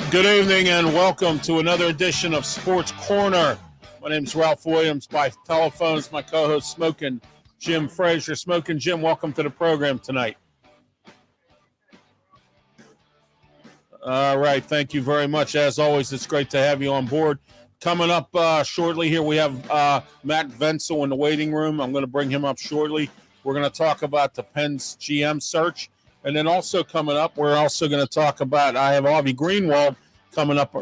Good evening and welcome to another edition of Sports Corner. My name is Ralph Williams. By telephone is my co-host Smokin, Jim Frazier. Smokin, Jim, welcome to the program tonight. All right, thank you very much. As always, it's great to have you on board. Coming up shortly here, we have Matt Vensel in the waiting room. I'm going to bring him up shortly. We're going to talk about the Pens GM search. And then also coming up, we're also going to talk about, I have Avi Greenwald coming up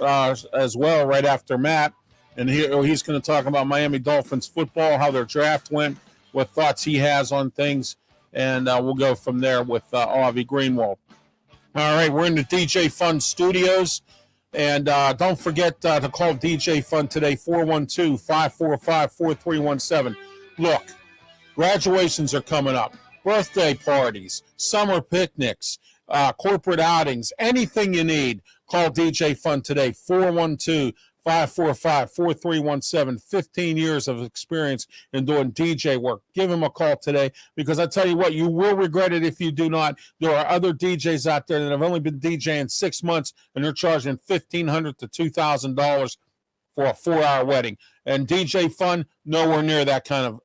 as well right after Matt. And he's going to talk about Miami Dolphins football, how their draft went, what thoughts he has on things. And we'll go from there with Avi Greenwald. All right, we're in the DJ Fun studios. And don't forget to call DJ Fun today, 412-545-4317. Look, graduations are coming up. Birthday parties, summer picnics, corporate outings, anything you need, call DJ Fun today, 412-545-4317. 15 years of experience in doing DJ work. Give him a call today because I tell you what, you will regret it if you do not. There are other DJs out there that have only been DJing 6 months and they're charging $1,500 to $2,000 for a 4-hour wedding. And DJ Fun, nowhere near that kind of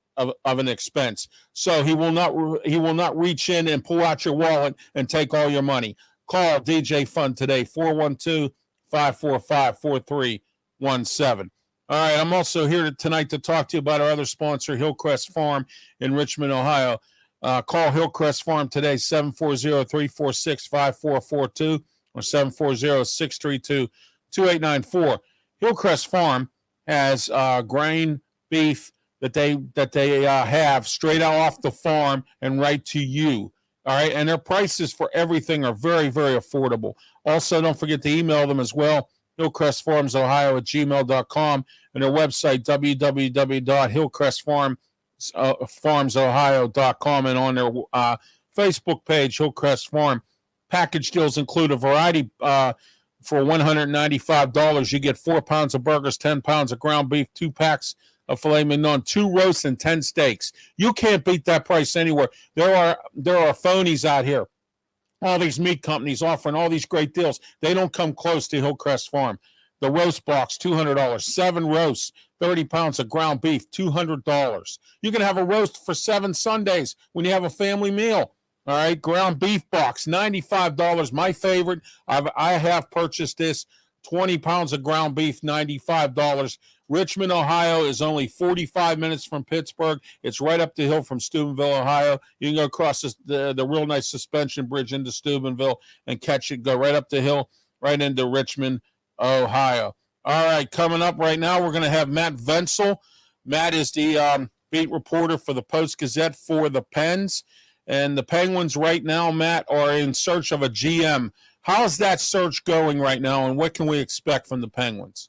an expense. So he will not reach in and pull out your wallet and take all your money. Call DJ Fun today, 412-545-4317. All right, I'm also here tonight to talk to you about our other sponsor, Hillcrest Farm in Richmond, Ohio. Call Hillcrest Farm today, 740-346-5442 or 740-632-2894. Hillcrest Farm has grain, beef, that they have straight out off the farm and right to you. All right, and their prices for everything are very, very affordable. Also, don't forget to email them as well, hillcrestfarmsohio@gmail.com, and their website, www.hillcrestfarmsohio.com, and on their Facebook page, Hillcrest Farm. Package deals include a variety. For $195, you get 4 pounds of burgers, 10 pounds of ground beef, 2 packs of filet mignon, 2 roasts, and 10 steaks. You can't beat that price anywhere. There are phonies out here. All these meat companies offering all these great deals. They don't come close to Hillcrest Farm. The roast box, $200. 7 roasts, 30 pounds of ground beef, $200. You can have a roast for 7 Sundays when you have a family meal. All right, ground beef box, $95. My favorite. I have purchased this. 20 pounds of ground beef, $95. Richmond, Ohio is only 45 minutes from Pittsburgh. It's right up the hill from Steubenville, Ohio. You can go across the real nice suspension bridge into Steubenville and catch it, go right up the hill, right into Richmond, Ohio. All right, coming up right now, we're going to have Matt Vensel. Matt is the beat reporter for the Post-Gazette for the Pens. And the Penguins right now, Matt, are in search of a GM. How's that search going right now, and what can we expect from the Penguins?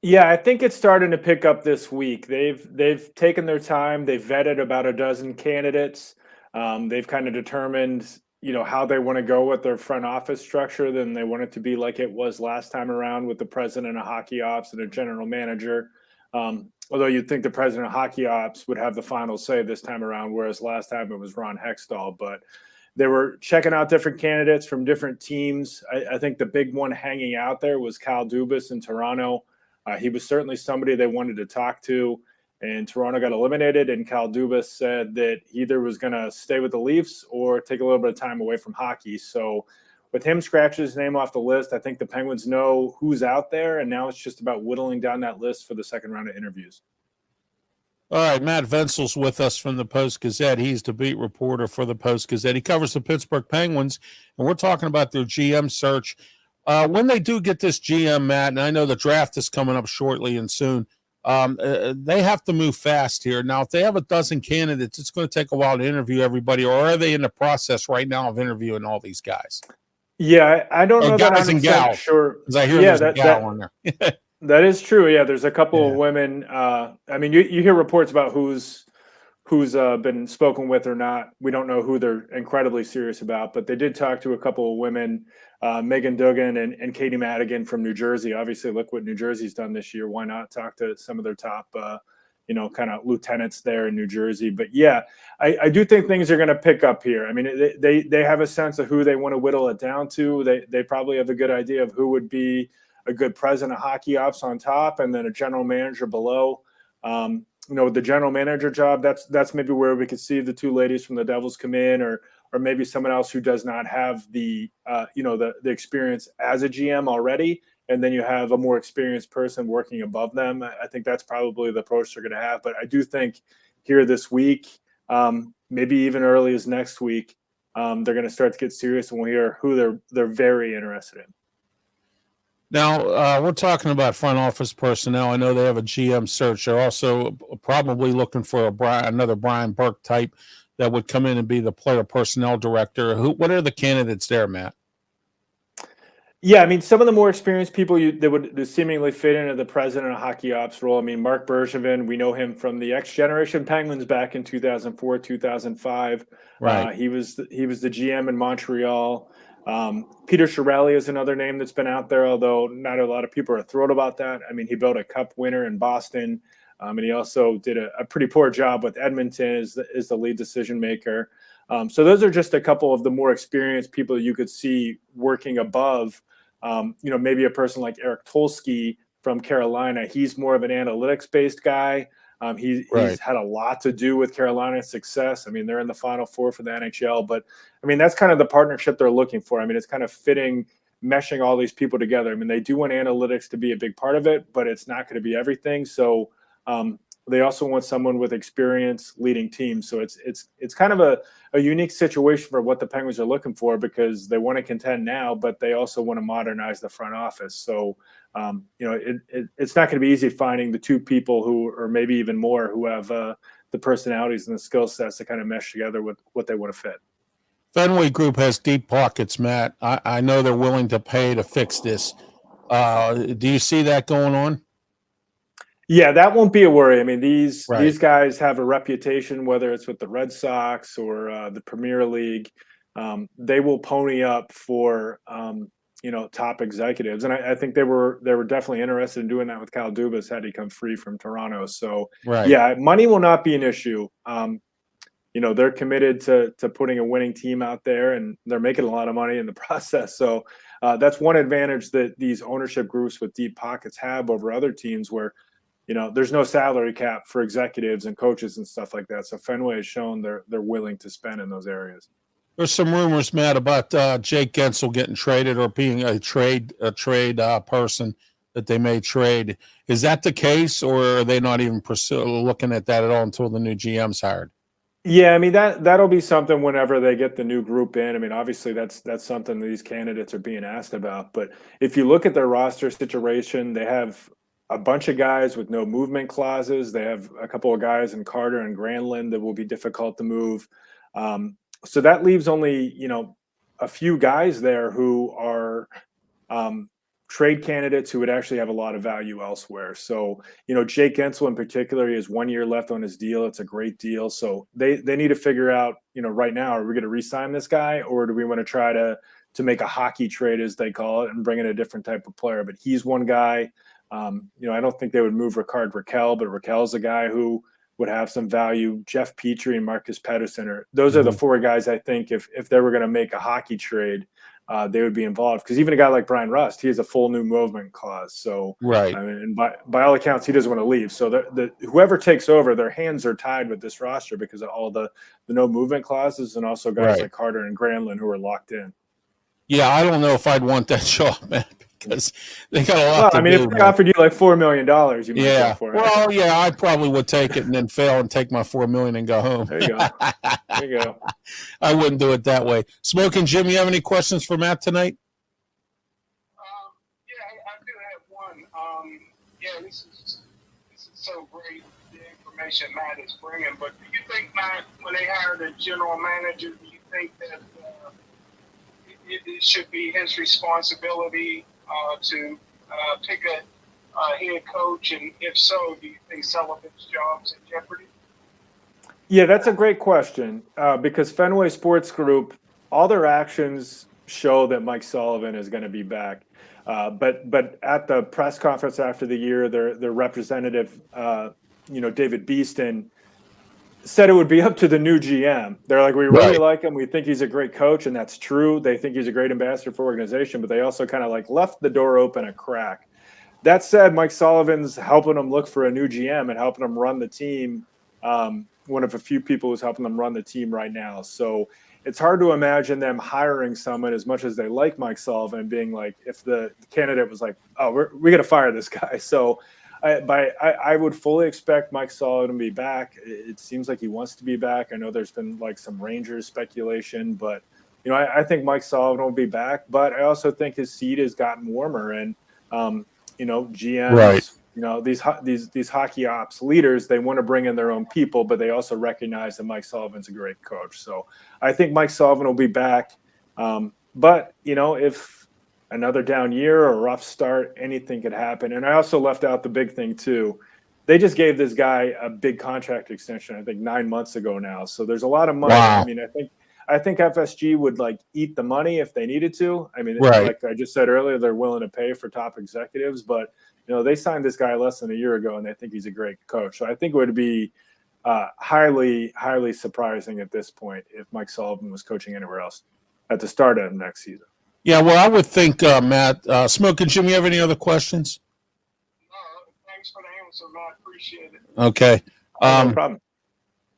Yeah, I think it's starting to pick up this week. They've taken their time. They've vetted about a dozen candidates. They've kind of determined, how they want to go with their front office structure. Then they want it to be like it was last time around with the president of hockey ops and a general manager. Although you'd think the president of hockey ops would have the final say this time around, whereas last time it was Ron Hextall. But they were checking out different candidates from different teams. I think the big one hanging out there was Kyle Dubas in Toronto. He was certainly somebody they wanted to talk to, and Toronto got eliminated, and Kyle Dubas said that he either was going to stay with the Leafs or take a little bit of time away from hockey. So with him scratching his name off the list, I think the Penguins know who's out there, and now it's just about whittling down that list for the second round of interviews. All right, Matt Vensel's with us from the Post-Gazette. He's the beat reporter for the Post-Gazette. He covers the Pittsburgh Penguins, and we're talking about their GM search. When they do get this GM, Matt, and I know the draft is coming up shortly and soon, they have to move fast here. Now, if they have a dozen candidates, it's going to take a while to interview everybody, or are they in the process right now of interviewing all these guys? Yeah, I don't know that guys and gals, sure. Because I hear there's a gal on there. That is true. Yeah, there's a couple of women. I mean, you hear reports about who's been spoken with or not. We don't know who they're incredibly serious about, but they did talk to a couple of women, Megan Duggan and Katie Madigan from New Jersey. Obviously, look what New Jersey's done this year. Why not talk to some of their top kind of lieutenants there in New Jersey. But yeah, I do think things are going to pick up here. I mean, they have a sense of who they want to whittle it down to. They probably have a good idea of who would be a good president of hockey ops on top, and then a general manager below. With the general manager job, that's maybe where we could see the two ladies from the Devils come in, or maybe someone else who does not have the the experience as a GM already, and then you have a more experienced person working above them. I think that's probably the approach they're going to have. But I do think here this week, maybe even early as next week, they're going to start to get serious, and we'll hear who they're very interested in. Now, we're talking about front office personnel. I know they have a GM search. They're also probably looking for another Brian Burke type that would come in and be the player personnel director. What are the candidates there, Matt? Yeah, I mean, some of the more experienced people that would seemingly fit into the president of hockey ops role. I mean, Mark Bergevin, we know him from the X Generation Penguins back in 2004, 2005. Right. He was the GM in Montreal. Peter Chiarelli is another name that's been out there, although not a lot of people are thrilled about that. I mean, he built a cup winner in Boston, and he also did a pretty poor job with Edmonton as the lead decision maker. So those are just a couple of the more experienced people you could see working above. Maybe a person like Eric Tolsky from Carolina. He's more of an analytics-based guy. He's had a lot to do with Carolina's success. I mean, they're in the Final Four for the NHL, but I mean, that's kind of the partnership they're looking for. I mean, it's kind of meshing all these people together. I mean, they do want analytics to be a big part of it, but it's not going to be everything. So they also want someone with experience leading teams. So it's kind of a unique situation for what the Penguins are looking for, because they want to contend now, but they also want to modernize the front office. So it's not going to be easy finding the two people who, or maybe even more, who have the personalities and the skill sets to kind of mesh together with what they want to fit. Fenway Group has deep pockets, Matt. I know they're willing to pay to fix this. Do you see that going on? Yeah, that won't be a worry. I mean, these guys have a reputation, whether it's with the Red Sox or the Premier League. They will pony up for top executives, and I think they were definitely interested in doing that with Kyle Dubas had he come free from Toronto. So yeah, money will not be an issue. They're committed to putting a winning team out there, and they're making a lot of money in the process. So that's one advantage that these ownership groups with deep pockets have over other teams, where there's no salary cap for executives and coaches and stuff like that. So Fenway has shown they're willing to spend in those areas. There's some rumors, Matt, about Jake Gensel getting traded or being a trade person that they may trade. Is that the case, or are they not even looking at that at all until the new GM's hired? Yeah, I mean, that'll be something whenever they get the new group in. I mean, obviously that's something that these candidates are being asked about. But if you look at their roster situation, they have a bunch of guys with no movement clauses. They have a couple of guys in Carter and Granlund that will be difficult to move. So that leaves only, a few guys there who are trade candidates who would actually have a lot of value elsewhere. So, Jake Gensel in particular, he has 1 year left on his deal. It's a great deal. So they need to figure out, right now, are we going to re-sign this guy, or do we want to try to make a hockey trade, as they call it, and bring in a different type of player? But he's one guy. I don't think they would move Rickard Rakell, but Rakell's a guy who would have some value. Jeff Petrie and Marcus Pedersen those are the four guys I think if they were going to make a hockey trade, they would be involved. Because even a guy like Brian Rust, he has a full new movement clause. So I mean, and by all accounts, he doesn't want to leave. So whoever takes over, their hands are tied with this roster because of all the no movement clauses, and also guys like Carter and Granlund who are locked in. Yeah, I don't know if I'd want that job, man, because they got a lot to do. If they offered you like $4 million, you might go for it. Well, yeah, I probably would take it and then fail and take my $4 million and go home. There you go. There you go. I wouldn't do it that way. Smokin, Jim, you have any questions for Matt tonight? Yeah, I do have one. This is so great, the information Matt is bringing. But do you think, Matt, when they hired a general manager, do you think that it should be his responsibility to pick a head coach? And if so, do you think Sullivan's job's in jeopardy? Yeah, that's a great question, because Fenway Sports Group, all their actions show that Mike Sullivan is going to be back. But at the press conference after the year, their representative David Beeston said it would be up to the new GM. They're like, we really Right. like him. We think he's a great coach, and that's true. They think he's a great ambassador for organization, but they also kind of like left the door open a crack. That said, Mike Sullivan's helping them look for a new GM and helping them run the team. One of a few people who's helping them run the team right now. So it's hard to imagine them hiring someone as much as they like Mike Sullivan and being like, if the candidate was like, oh, we got to fire this guy. So I would fully expect Mike Sullivan to be back. It seems like he wants to be back. I know there's been like some Rangers speculation, but I think Mike Sullivan will be back. But I also think his seat has gotten warmer, and GMs, Right. these hockey ops leaders, they want to bring in their own people, but they also recognize that Mike Sullivan's a great coach. So I think Mike Sullivan will be back. But if another down year or a rough start, anything could happen. And I also left out the big thing too. They just gave this guy a big contract extension, I think 9 months ago now. So there's a lot of money. Wow. I mean, I think FSG would like eat the money if they needed to. I mean, Right. like I just said earlier, they're willing to pay for top executives, but they signed this guy less than a year ago, and they think he's a great coach. So I think it would be highly, highly surprising at this point if Mike Sullivan was coaching anywhere else at the start of next season. Yeah, well, I would think, Matt, Smokin, Jim, you have any other questions? No, thanks for the answer, Matt. Appreciate it. Okay. No problem.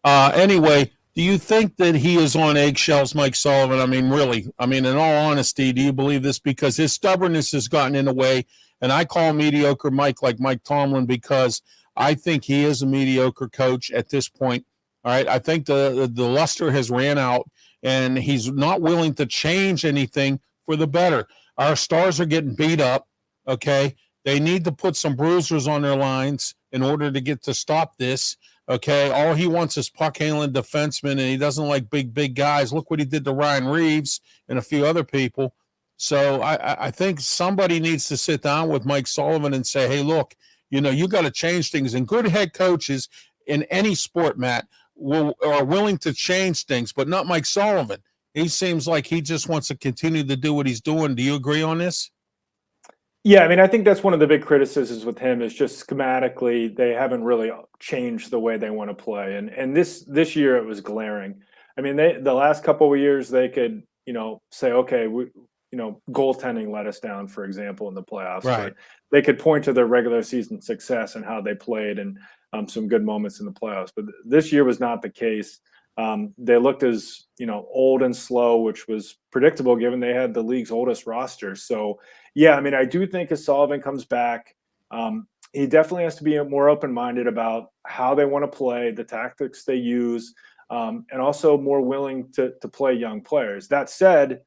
Anyway, do you think that he is on eggshells, Mike Sullivan? I mean, really, in all honesty, do you believe this? Because his stubbornness has gotten in the way, and I call him mediocre Mike, like Mike Tomlin, because I think he is a mediocre coach at this point. All right, I think the luster has ran out, and he's not willing to change anything for the better. Our stars are getting beat up, okay? They need to put some bruisers on their lines in order to stop this, okay? All he wants is puck-handling defensemen, and he doesn't like big guys. Look what he did to Ryan Reeves and a few other people. So I think somebody needs to sit down with Mike Sullivan and say, hey, look, you got to change things. And good head coaches in any sport, Matt, are willing to change things, but not Mike Sullivan. He seems like he just wants to continue to do what he's doing. Do you agree on this? Yeah, I mean, I think that's one of the big criticisms with him is just schematically they haven't really changed the way they want to play, and this year it was glaring. I mean, the last couple of years they could say, okay, goaltending let us down, for example, in the playoffs. Right. But they could point to their regular season success and how they played and some good moments in the playoffs. But this year was not the case. They looked as old and slow, which was predictable given they had the league's oldest roster. So yeah, I mean, I do think as Sullivan comes back, he definitely has to be more open-minded about how they want to play, the tactics they use, and also more willing to play young players. That said,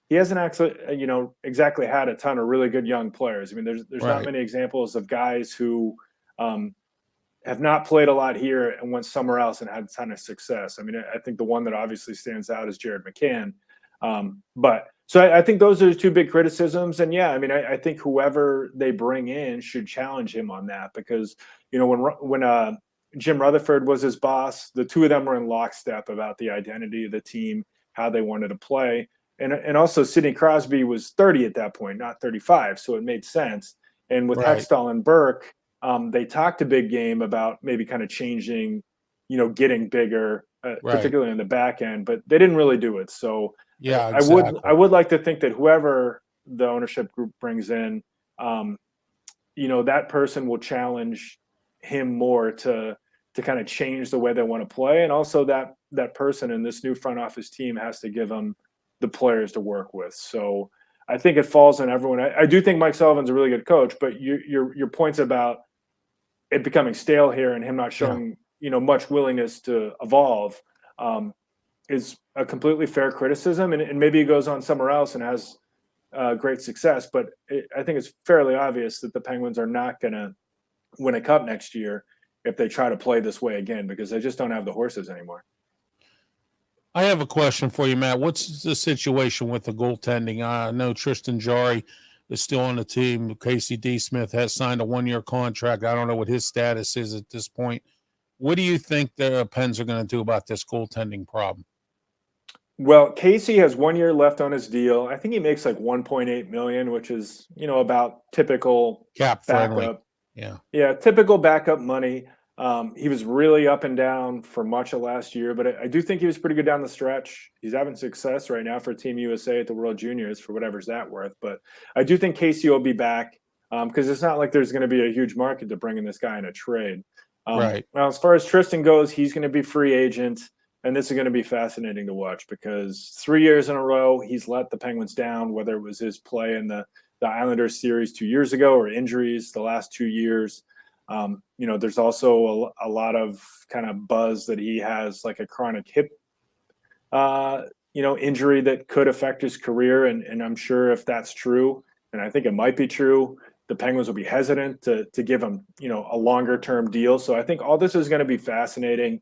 he hasn't actually, exactly had a ton of really good young players. I mean, there's Right. not many examples of guys who have not played a lot here and went somewhere else and had a ton of success. I mean, I think the one that obviously stands out is Jared McCann. So I think those are the two big criticisms. And yeah, I mean, I think whoever they bring in should challenge him on that because, when Jim Rutherford was his boss, the two of them were in lockstep about the identity of the team, how they wanted to play. And also Sidney Crosby was 30 at that point, not 35. So it made sense. And with Right. Hextall and Burke, they talked a big game about maybe kind of changing, getting bigger, Right. particularly in the back end, but they didn't really do it. So Yeah, exactly. I would like to think that whoever the ownership group brings in, that person will challenge him more to kind of change the way they want to play. And also that person in this new front office team has to give them the players to work with. So I think it falls on everyone. I do think Mike Sullivan's a really good coach, but your points about it becoming stale here and him not showing, much willingness to evolve is a completely fair criticism. And maybe he goes on somewhere else and has great success. But I think it's fairly obvious that the Penguins are not going to win a cup next year if they try to play this way again, because they just don't have the horses anymore. I have a question for you, Matt. What's the situation with the goaltending? I know Tristan Jarry is still on the team. Casey D. Smith has signed a 1-year contract. I don't know what his status is at this point. What do you think the Pens are going to do about this goaltending problem? Well, Casey has 1 year left on his deal. I think he makes like $1.8 million, which is, about typical Cap friendly. backup. Yeah. Yeah, typical backup money. He was really up and down for much of last year, but I do think he was pretty good down the stretch. He's having success right now for Team USA at the World Juniors for whatever's that worth. But I do think Casey will be back because it's not like there's going to be a huge market to bring in this guy in a trade. Right. Now, as far as Tristan goes, he's going to be free agent, and this is going to be fascinating to watch because 3 years in a row he's let the Penguins down, whether it was his play in the Islanders series 2 years ago or injuries the last 2 years. There's also a lot of kind of buzz that he has like a chronic hip, injury that could affect his career. And I'm sure if that's true, and I think it might be true, the Penguins will be hesitant to give him, a longer term deal. So I think all this is going to be fascinating.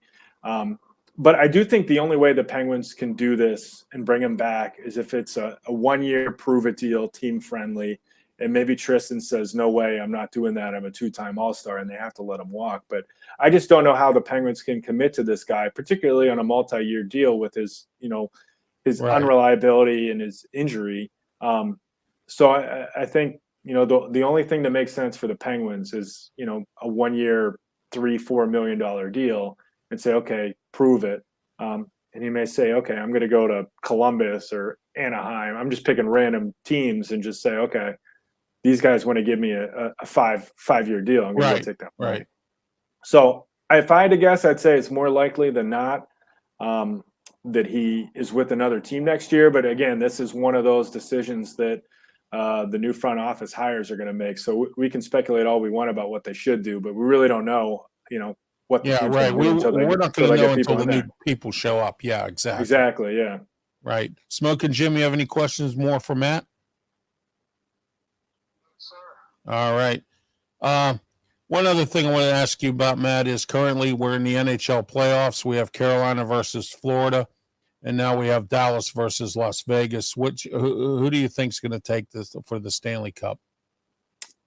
But I do think the only way the Penguins can do this and bring him back is if it's a 1 year prove it deal, team friendly. And maybe Tristan says, no way, I'm not doing that. I'm a 2-time All-Star, and they have to let him walk. But I just don't know how the Penguins can commit to this guy, particularly on a multi-year deal with his, his Right. unreliability and his injury. So I think, the only thing that makes sense for the Penguins is, a 1 year, $3-4 million deal and say, okay, prove it. And he may say, okay, I'm going to go to Columbus or Anaheim. I'm just picking random teams and just say, okay, these guys want to give me a five-year deal. I'm going to go take that money. Right. So if I had to guess, I'd say it's more likely than not that he is with another team next year. But again, this is one of those decisions that the new front office hires are going to make. So we can speculate all we want about what they should do, but we really don't know, what the team's right. going to do until We're not going to know until the in new there. people show up. Yeah, exactly. Exactly, yeah. Right. Smokin' Jim, you have any questions more for Matt? Sir. All right. One other thing I want to ask you about, Matt, is currently we're in the NHL playoffs. We have Carolina versus Florida, and now we have Dallas versus Las Vegas. Who do you think is going to take this for the Stanley Cup?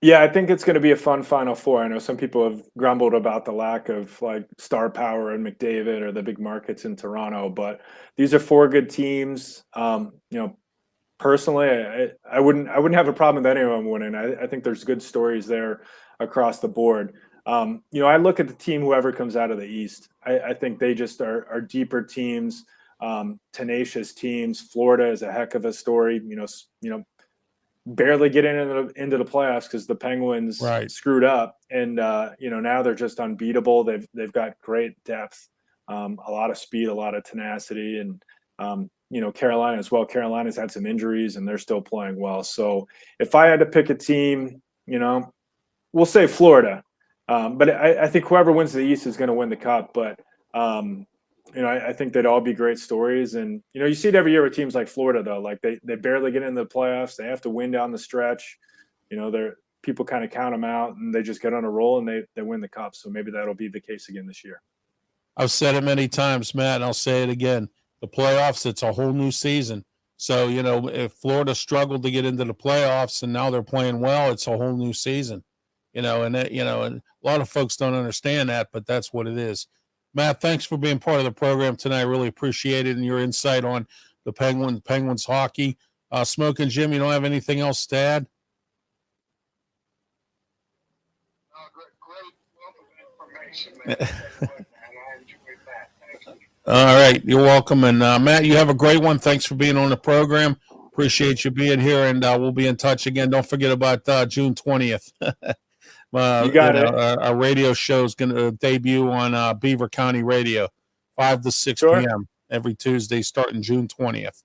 Yeah, I think it's going to be a fun Final Four. I know some people have grumbled about the lack of like star power in McDavid or the big markets in Toronto, but these are 4 good teams. Personally, I wouldn't have a problem with anyone winning. I think there's good stories there across the board. I look at the team, whoever comes out of the East. I think they just are deeper teams, tenacious teams. Florida is a heck of a story. Barely getting into the playoffs because the Penguins screwed up, and now they're just unbeatable. They've got great depth, a lot of speed, a lot of tenacity, and Carolina as well. Carolina's had some injuries and they're still playing well. So if I had to pick a team, we'll say Florida. But I think whoever wins the East is going to win the Cup. But, I think they'd all be great stories. And, you see it every year with teams like Florida, though. Like they barely get into the playoffs. They have to win down the stretch. People kind of count them out and they just get on a roll and they win the Cup. So maybe that'll be the case again this year. I've said it many times, Matt, and I'll say it again. The playoffs, it's a whole new season. So, if Florida struggled to get into the playoffs and now they're playing well, it's a whole new season. And and a lot of folks don't understand that, but that's what it is. Matt, thanks for being part of the program tonight. I really appreciate it and your insight on the Penguins hockey. Smokin' Jim, you don't have anything else to add? Great wealth of information, man. I enjoyed that. Thank you. All right. You're welcome. And Matt, you have a great one. Thanks for being on the program. Appreciate you being here, and we'll be in touch again. Don't forget about June 20th. You got it. Our radio show is going to debut on Beaver County Radio, 5 to 6 p.m. every Tuesday, starting June 20th.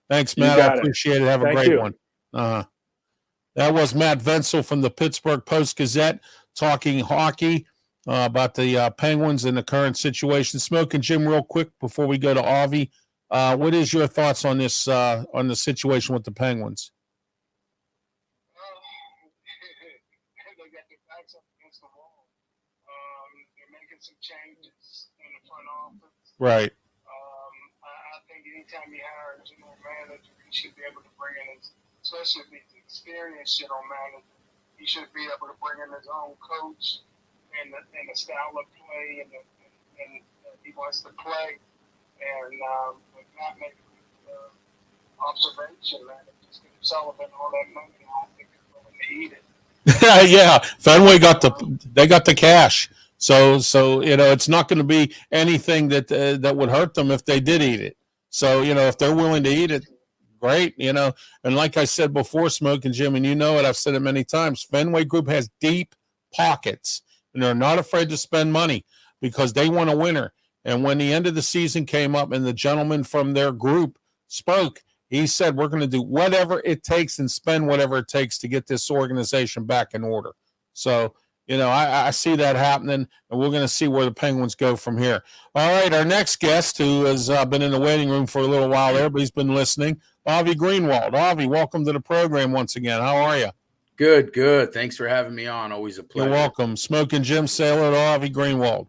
Thanks, Matt. I appreciate it. Have a great one. That was Matt Venzel from the Pittsburgh Post-Gazette talking hockey about the Penguins and the current situation. Smokin' Jim, real quick before we go to Avi, what is your thoughts on this on the situation with the Penguins? They got their backs up against the wall. They're making some changes in the front office. Right. I think anytime you hire a general manager, you should be able to bring in especially if he's an experienced general manager, he should be able to bring in his own coach and the style of play and he wants to play. And with not making observation, man, if just give Sullivan all that money, I don't think they're going to eat it. Yeah, Fenway got the cash, So it's not going to be anything that would hurt them if they did eat it. So if they're willing to eat it, great. And like I said before, Smoking Jim, and I've said it many times. Fenway Group has deep pockets, and they're not afraid to spend money because they want a winner. And when the end of the season came up, and the gentleman from their group spoke, he said, "We're going to do whatever it takes and spend whatever it takes to get this organization back in order." So. I see that happening, and we're going to see where the Penguins go from here. All right, our next guest, who has been in the waiting room for a little while there, but he's been listening, Avi Greenwald. Avi, welcome to the program once again. How are you? Good. Thanks for having me on. Always a pleasure. You're welcome. Smoking Jim, say hello to Avi Greenwald.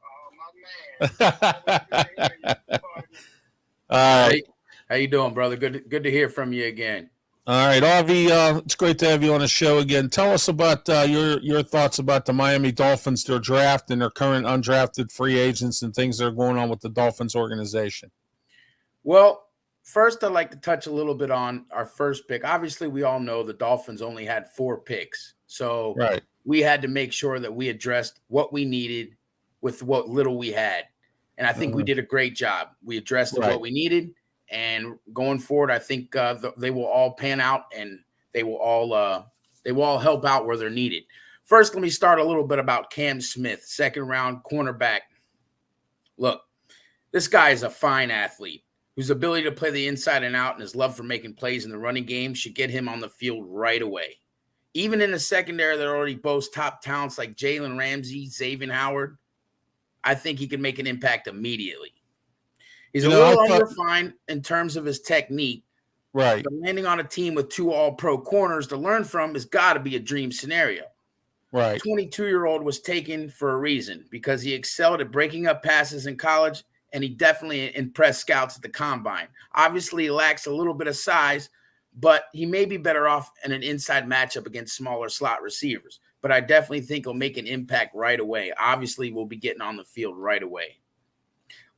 Oh, my man. All right. How you doing, brother? Good to hear from you again. All right, Avi, it's great to have you on the show again. Tell us about your thoughts about the Miami Dolphins, their draft, and their current undrafted free agents and things that are going on with the Dolphins organization. Well, first, I'd like to touch a little bit on our first pick. Obviously, we all know the Dolphins only had 4 picks. So we had to make sure that we addressed what we needed with what little we had. And I think we did a great job. We addressed what we needed. And going forward, I think they will all pan out, and they will all help out where they're needed. First, let me start a little bit about Cam Smith, second-round cornerback. Look, this guy is a fine athlete whose ability to play the inside and out and his love for making plays in the running game should get him on the field right away. Even in a secondary that already boasts top talents like Jalen Ramsey, Xavier Howard, I think he can make an impact immediately. He's a little unrefined in terms of his technique. Right. But landing on a team with 2 all-pro corners to learn from has got to be a dream scenario. Right. 22-year-old was taken for a reason because he excelled at breaking up passes in college, and he definitely impressed scouts at the combine. Obviously, he lacks a little bit of size, but he may be better off in an inside matchup against smaller slot receivers. But I definitely think he'll make an impact right away. Obviously, we'll be getting on the field right away.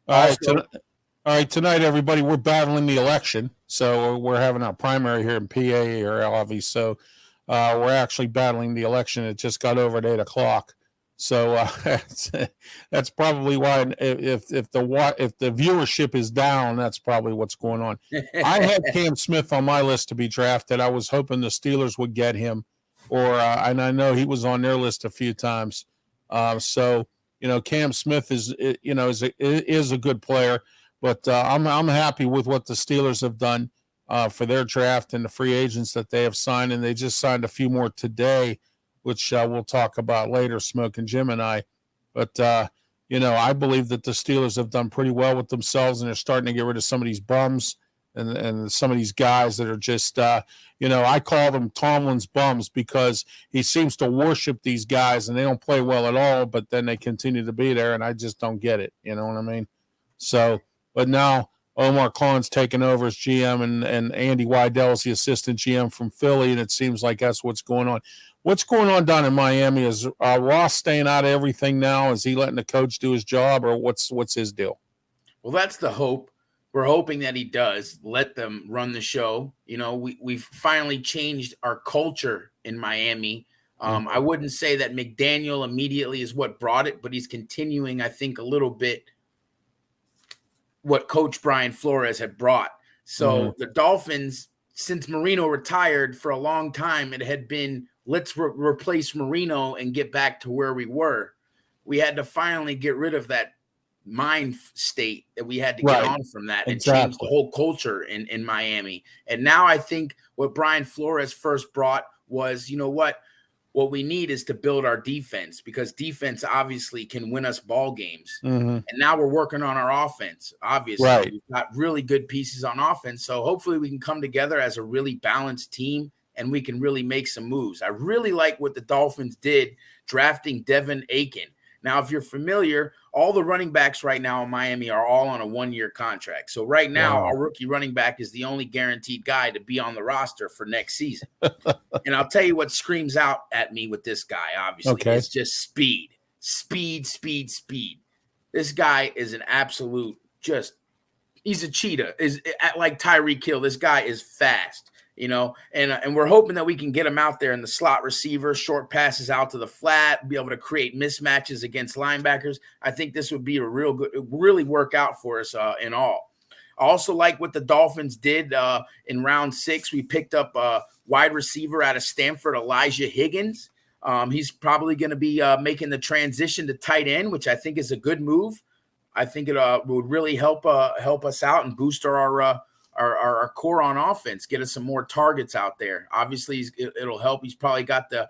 All right, tonight, everybody, we're battling the election. So we're having our primary here in PA or LV. So we're actually battling the election. It just got over at 8 o'clock. So that's probably why if the viewership is down, that's probably what's going on. I had Cam Smith on my list to be drafted. I was hoping the Steelers would get him, and I know he was on their list a few times. So Cam Smith is a good player. But I'm happy with what the Steelers have done for their draft and the free agents that they have signed, and they just signed a few more today, which we'll talk about later, Smoking Jim and I. But I believe that the Steelers have done pretty well with themselves, and they're starting to get rid of some of these bums and some of these guys that are just I call them Tomlin's bums because he seems to worship these guys, and they don't play well at all, but then they continue to be there, and I just don't get it. You know what I mean? So. But now Omar Khan's taken over as GM, and Andy Weidel is the assistant GM from Philly, and it seems like that's what's going on. What's going on down in Miami? Is Ross staying out of everything now? Is he letting the coach do his job, or what's his deal? Well, that's the hope. We're hoping that he does let them run the show. We've finally changed our culture in Miami. I wouldn't say that McDaniel immediately is what brought it, but he's continuing, I think, a little bit what Coach Brian Flores had brought. So the Dolphins, since Marino retired for a long time, it had been, let's replace Marino and get back to where we were. We had to finally get rid of that mind state that we had to get on from that and change the whole culture in Miami. And now I think what Brian Flores first brought was, what we need is to build our defense, because defense obviously can win us ball games. And now we're working on our offense. Obviously, we've got really good pieces on offense. So hopefully we can come together as a really balanced team and we can really make some moves. I really like what the Dolphins did drafting Devin Aiken. Now, if you're familiar, all the running backs right now in Miami are all on a 1-year contract. So right now, our rookie running back is the only guaranteed guy to be on the roster for next season. And I'll tell you what screams out at me with this guy, obviously. It's just speed. This guy is an absolute he's a cheetah. Is like Tyreek Hill. This guy is fast. and we're hoping that we can get him out there in the slot receiver, short passes out to the flat, be able to create mismatches against linebackers. I think this would be really work out for us in all. I also like what the Dolphins did in round 6. We picked up a wide receiver out of Stanford, Elijah Higgins. He's probably going to be making the transition to tight end, which I think is a good move. I think it would really help us out and boost our core on offense, get us some more targets out there. Obviously, it'll help. He's probably got the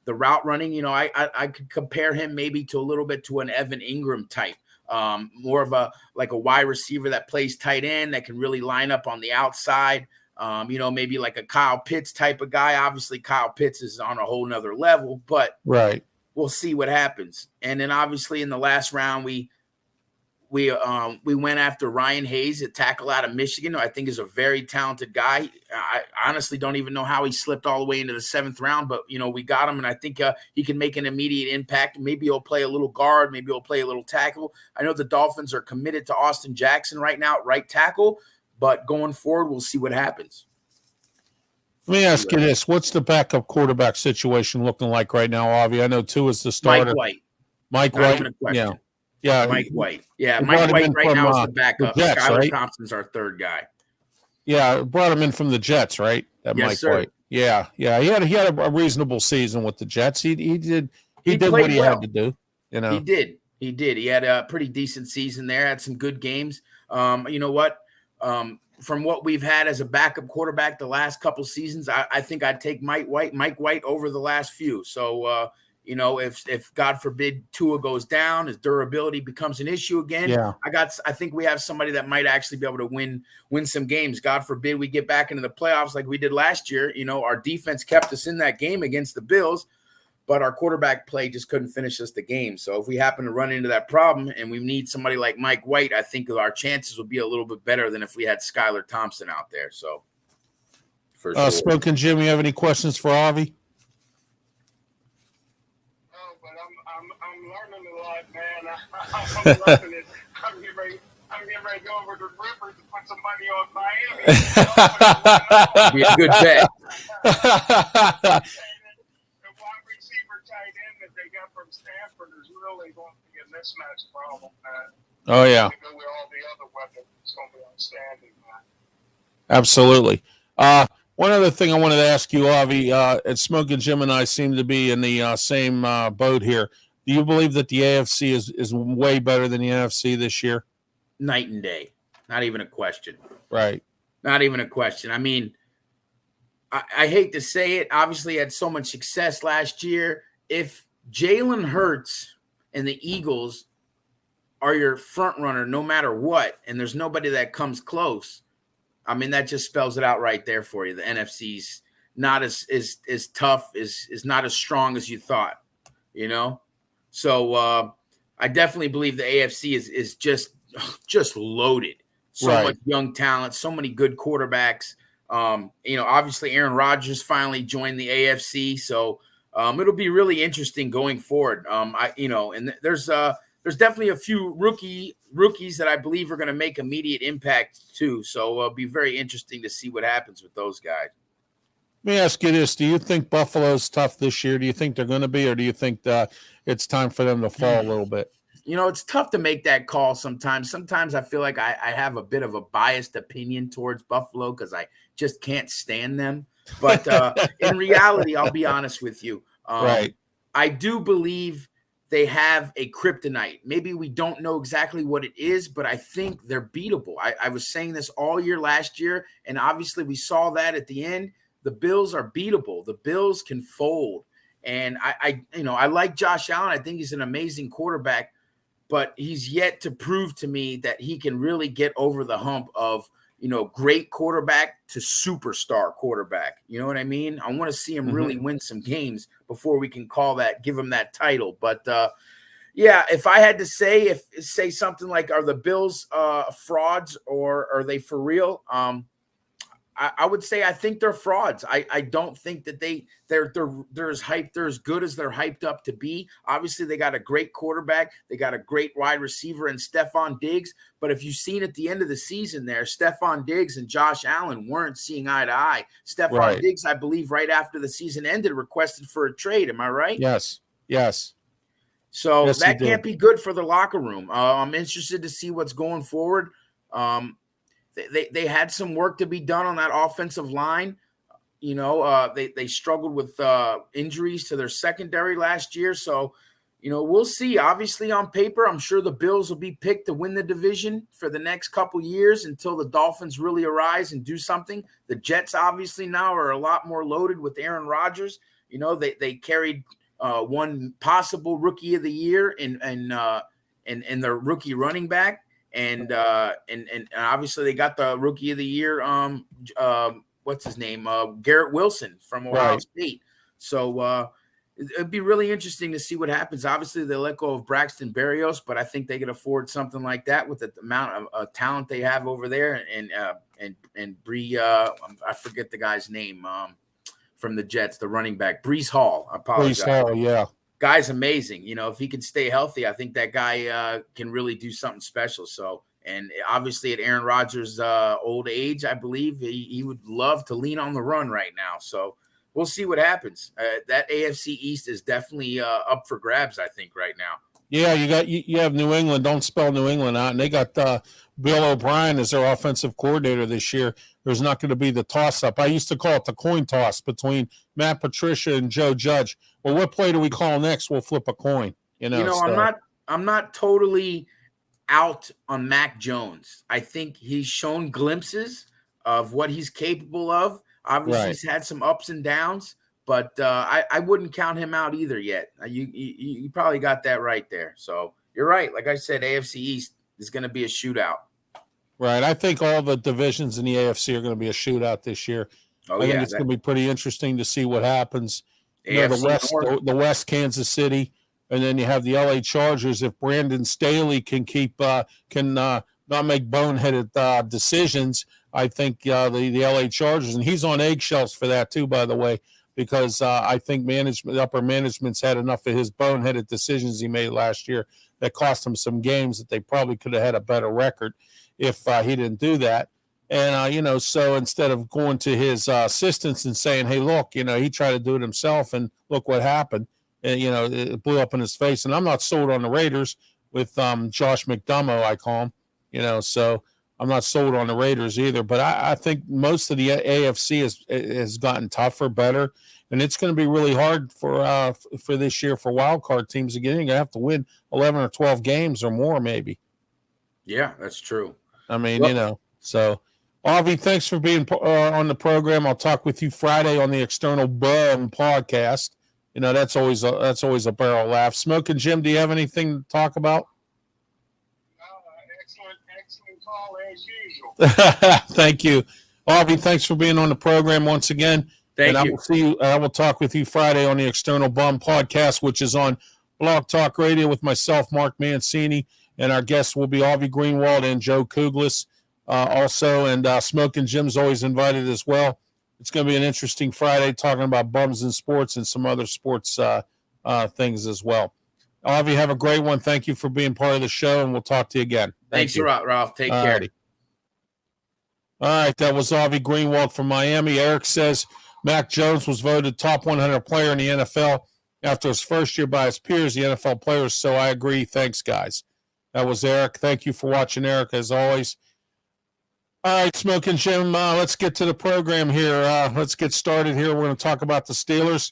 route running. I could compare him maybe to a little bit to an Evan Ingram type. More of a wide receiver that plays tight end, that can really line up on the outside. Maybe like a Kyle Pitts type of guy. Obviously, Kyle Pitts is on a whole nother level, but right, we'll see what happens. And then obviously in the last round, we went after Ryan Hayes, a tackle out of Michigan, who I think is a very talented guy. I honestly don't even know how he slipped all the way into the 7th round, but we got him, and I think he can make an immediate impact. Maybe he'll play a little guard, maybe he'll play a little tackle. I know the Dolphins are committed to Austin Jackson right now at right tackle, but going forward, we'll see what happens. Let me ask you this: what's the backup quarterback situation looking like right now, Avi? I know Tua is the starter. Mike White. Yeah, Mike White. Yeah, Mike White right now is the backup. The Jets, Skylar right? Thompson's our 3rd guy. Yeah, brought him in from the Jets, right? Yes, Mike sir. White. Yeah. He had a reasonable season with the Jets. He did what he had to do. He did. He had a pretty decent season there. Had some good games. You know what? From what we've had as a backup quarterback the last couple seasons, I think I'd take Mike White over the last few. So if God forbid Tua goes down, his durability becomes an issue again. Yeah. I think we have somebody that might actually be able to win some games. God forbid we get back into the playoffs like we did last year. Our defense kept us in that game against the Bills, but our quarterback play just couldn't finish us the game. So if we happen to run into that problem and we need somebody like Mike White, I think our chances would be a little bit better than if we had Skylar Thompson out there. So for sure. Smokin' Jim, you have any questions for Avi? I'm learning a lot, man. I'm loving it. I'm getting ready to go over to Rivers to put some money on Miami. Be a good bet. The wide receiver tight end that they got from Stanford is really going to be a mismatch problem, man. Oh, yeah. To go with all the other weapons, it's going to be outstanding, man. Absolutely. One other thing I wanted to ask you, Avi, Smokin' Jim and I seem to be in the same boat here. Do you believe that the AFC is way better than the NFC this year? Night and day. Not even a question. Right. Not even a question. I mean, I hate to say it. Obviously, had so much success last year. If Jalen Hurts and the Eagles are your front runner no matter what, and there's nobody that comes close, I mean, that just spells it out right there for you. The NFC's not as tough, is not as strong as you thought, So I definitely believe the AFC is just loaded. So much young talent, so many good quarterbacks. Obviously Aaron Rodgers finally joined the AFC, so it'll be really interesting going forward. And there's definitely a few rookies that I believe are going to make immediate impact too. So it'll be very interesting to see what happens with those guys. Let me ask you this. Do you think Buffalo's tough this year? Do you think they're going to be, or do you think it's time for them to fall a little bit? It's tough to make that call sometimes. Sometimes I feel like I have a bit of a biased opinion towards Buffalo because I just can't stand them. But in reality, I'll be honest with you. Right. I do believe they have a kryptonite. Maybe we don't know exactly what it is, but I think they're beatable. I was saying this all year last year, and obviously we saw that at the end. The Bills are beatable. The Bills can fold. And I like Josh Allen. I think he's an amazing quarterback, but he's yet to prove to me that he can really get over the hump of, great quarterback to superstar quarterback. You know what I mean? I want to see him really win some games before we can give him that title. But if I had to say something like, are the Bills frauds or are they for real? I would say I think they're frauds. I don't think that they're as hyped, they're as good as they're hyped up to be. Obviously, they got a great quarterback, they got a great wide receiver in Stephon Diggs. But if you've seen at the end of the season there, Stephon Diggs and Josh Allen weren't seeing eye to eye. Stephon Diggs, I believe, right after the season ended, requested for a trade. Am I right? Yes. So yes, that can't be good for the locker room. I'm interested to see what's going forward. They had some work to be done on that offensive line. They struggled with injuries to their secondary last year. So, we'll see. Obviously, on paper, I'm sure the Bills will be picked to win the division for the next couple years until the Dolphins really arise and do something. The Jets, obviously, now are a lot more loaded with Aaron Rodgers. They carried one possible rookie of the year and their rookie running back. And obviously they got the rookie of the year. What's his name? Garrett Wilson from Ohio State. So it'd be really interesting to see what happens. Obviously they let go of Braxton Berrios, but I think they could afford something like that with the amount of talent they have over there. And Bree, I forget the guy's name from the Jets, the running back, Breece Hall. I apologize. Breece Hall, yeah. Guy's amazing. If he can stay healthy, I think that guy can really do something special. So, and obviously at Aaron Rodgers' old age, I believe he would love to lean on the run right now. So we'll see what happens. That AFC East is definitely up for grabs, I think, right now. Yeah, you have New England. Don't spell New England out. And they got Bill O'Brien as their offensive coordinator this year. There's not going to be the toss-up. I used to call it the coin toss between Matt Patricia and Joe Judge. Well, what play do we call next? We'll flip a coin. I'm not totally out on Mac Jones. I think he's shown glimpses of what he's capable of. Obviously, he's had some ups and downs. But I wouldn't count him out either yet. You probably got that right there. So you're right. Like I said, AFC East is going to be a shootout. Right. I think all the divisions in the AFC are going to be a shootout this year. I think it's going to be pretty interesting to see what happens. The West, Kansas City, and then you have the LA Chargers. If Brandon Staley can not make boneheaded decisions, I think the LA Chargers, and he's on eggshells for that too, by the way. Because I think upper management's had enough of his boneheaded decisions he made last year that cost him some games that they probably could have had a better record if he didn't do that. And, so instead of going to his assistants and saying, hey, look, he tried to do it himself and look what happened. And, it blew up in his face. And I'm not sold on the Raiders with Josh McDonough, I call him, so I'm not sold on the Raiders either, but I think most of the AFC has gotten tougher, better, and it's going to be really hard for this year for wild card teams to get in. You're going to have to win 11 or 12 games or more, maybe. Yeah, that's true. I mean, so Avi, thanks for being on the program. I'll talk with you Friday on the External Bum podcast. That's always a barrel laugh. Smokin' Jim, do you have anything to talk about? Excellent call as usual. Thank you. Avi, thanks for being on the program once again. Thank you. I will talk with you Friday on the External Bum podcast, which is on Blog Talk Radio with myself, Mark Mancini, and our guests will be Avi Greenwald and Joe Kuglis also, and Smokin' Jim's always invited as well. It's going to be an interesting Friday talking about bums in sports and some other sports things as well. Avi, have a great one. Thank you for being part of the show, and we'll talk to you again. Thanks a lot, Ralph. Take care. All right, that was Avi Greenwald from Miami. Eric says Mac Jones was voted top 100 player in the NFL after his first year by his peers, the NFL players, so I agree. Thanks, guys. That was Eric. Thank you for watching, Eric, as always. All right, Smokin' Jim, let's get to the program here. Let's get started here. We're going to talk about the Steelers.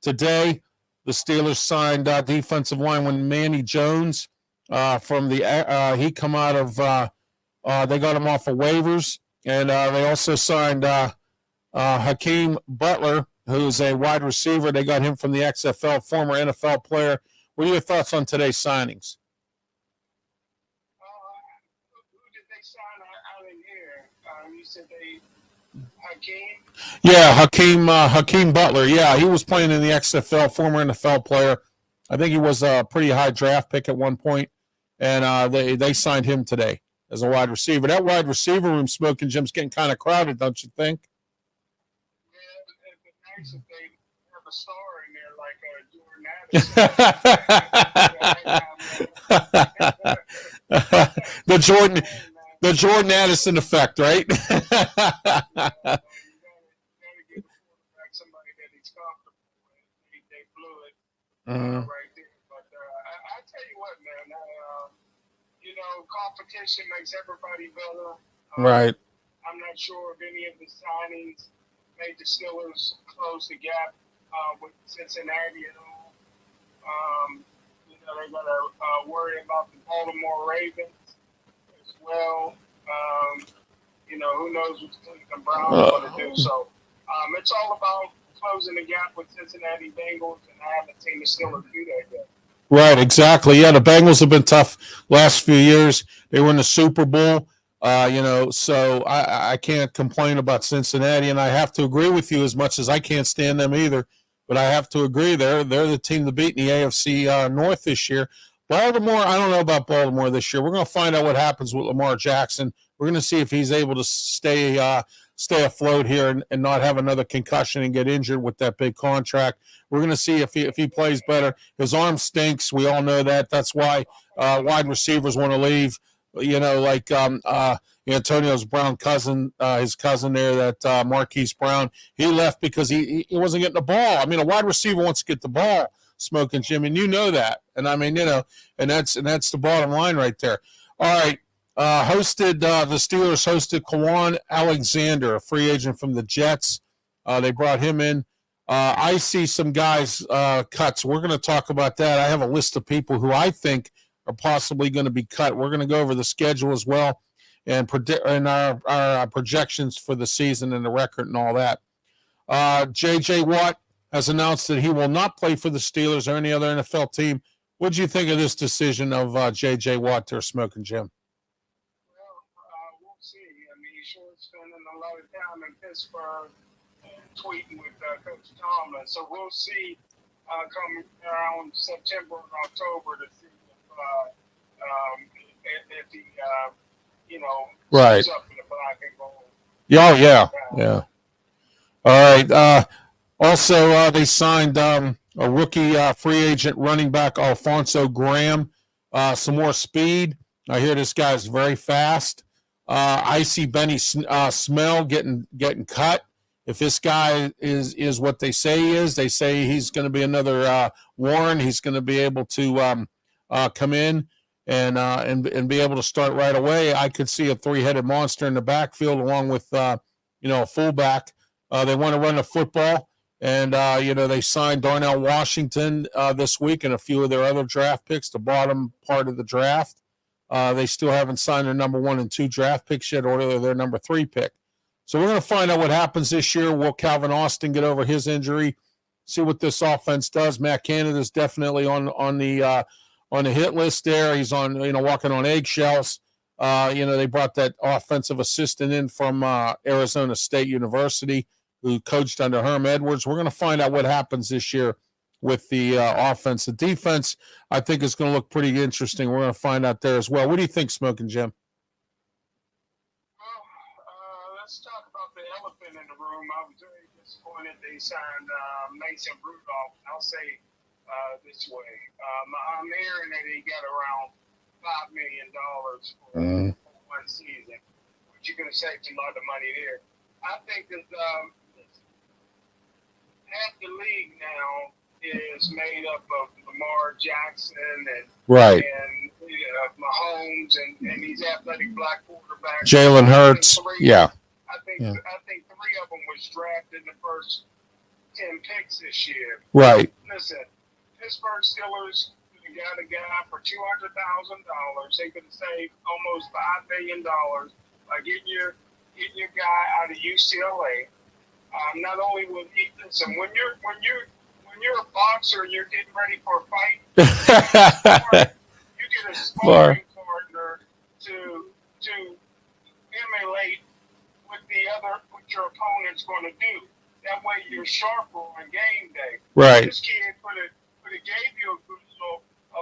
Today, the Steelers signed defensive lineman Manny Jones from the he come out of they got him off of waivers, and they also signed Hakeem Butler, who's a wide receiver. They got him from the XFL, former NFL player. What are your thoughts on today's signings? Who did they sign out in here? You said Hakeem? Yeah, Hakeem Butler. Yeah, he was playing in the XFL, former NFL player. I think he was a pretty high draft pick at one point, and they signed him today as a wide receiver. That wide receiver room, Smoking Jim's getting kind of crowded, don't you think? Yeah, it'd be nice if they have a star in there like Jordan Addison. the Jordan Hey, man. the Jordan Addison effect, right? You gotta give the quarterback somebody that he's comfortable with. They blew it right there. But I tell you what, man. Competition makes everybody better. Right. I'm not sure if any of the signings made the Steelers close the gap with Cincinnati at all. They got to worry about the Baltimore Ravens as well. Who knows what the Cleveland Browns are going to do. So it's all about closing the gap with Cincinnati Bengals, and I haven't seen the Steelers do that yet. Right, exactly. Yeah, the Bengals have been tough last few years. They were in the Super Bowl, so I can't complain about Cincinnati, and I have to agree with you as much as I can't stand them either. But I have to agree they're the team to beat in the AFC North this year. Baltimore, I don't know about Baltimore this year. We're going to find out what happens with Lamar Jackson. We're going to see if he's able to stay afloat here and not have another concussion and get injured with that big contract. We're going to see if he plays better. His arm stinks. We all know that. That's why wide receivers want to leave. Like Antonio's Brown cousin, his cousin there, that Marquise Brown, he left because he wasn't getting the ball. I mean, a wide receiver wants to get the ball, Smoking Jim, and you know that. And I mean, and that's the bottom line right there. All right. The Steelers hosted Kwan Alexander, a free agent from the Jets. They brought him in. I see some guys cuts. We're going to talk about that. I have a list of people who I think are possibly going to be cut. We're going to go over the schedule as well and our projections for the season and the record and all that. J.J. Watt has announced that he will not play for the Steelers or any other NFL team. What did you think of this decision of J.J. Watt or Smoking Jim? We'll see. I mean, he's sure spending a lot of time in Pittsburgh and tweeting with Coach Tomlin. So we'll see come around September and October to see if he, right. Up in the black and gold. Oh, yeah. All right. Also, they signed a rookie free agent running back, Alfonso Graham. Some more speed. I hear this guy is very fast. I see Benny Smell getting cut. If this guy is what they say he is, they say he's going to be another Warren. He's going to be able to come in and be able to start right away. I could see a three-headed monster in the backfield along with a fullback. They want to run the football, and they signed Darnell Washington this week and a few of their other draft picks, the bottom part of the draft. They still haven't signed their number 1 and 2 draft picks yet, or their number 3 pick. So we're going to find out what happens this year. Will Calvin Austin get over his injury? See what this offense does. Matt Canada's definitely on the hit list there. He's on walking on eggshells. They brought that offensive assistant in from Arizona State University who coached under Herm Edwards. We're going to find out what happens this year with the offense. The defense, I think, is going to look pretty interesting. We're going to find out there as well. What do you think, Smoking Jim? Well, let's talk about the elephant in the room. I was very disappointed they signed Mason Rudolph. I'll say this way. I'm hearing that he got around $5 million for one season, which you're going to save a lot of money there. I think that half the league now is made up of Lamar Jackson and Mahomes and these athletic black quarterbacks. Jalen Hurts. I think 3 of them was drafted in the first 10 picks this year. Right. Listen, Pittsburgh Steelers got a guy for $200,000. They could have saved almost $5 million by getting your guy out of UCLA. Not only will he listen when you're a boxer and you're getting ready for a fight, you get a sparring partner to emulate what your opponent's going to do. That way you're sharper on game day. Right. This kid could have gave you a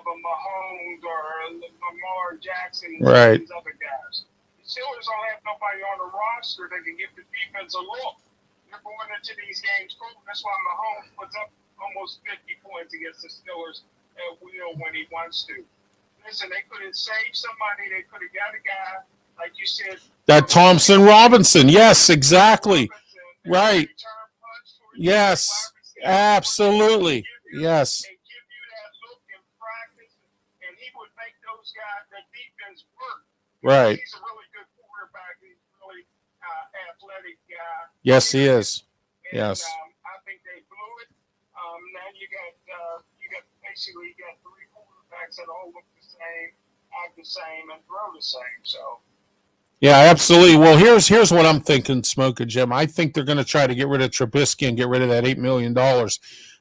of a Mahomes or Lamar Jackson, Right. these other guys. The Steelers don't have nobody on the roster that can give the defense a look. They're going into these games cold. That's why Mahomes puts up almost 50 points against the Steelers at will when he wants to. Listen, they could have saved somebody. They could have got a guy, like you said. That Thompson Robinson. Yes, exactly. Right. Yes, absolutely. Yes. And give you that look in practice, and he would make those guys, the defense work. Right. He's a really good quarterback. He's a really athletic guy. Yes, he is. And, Yes. I think they blew it. Now you got basically three quarterbacks that all look the same, act the same, and throw the same. So. Yeah, absolutely. Well, here's what I'm thinking, Smokin' Jim. I think they're going to try to get rid of Trubisky and get rid of that $8 million. But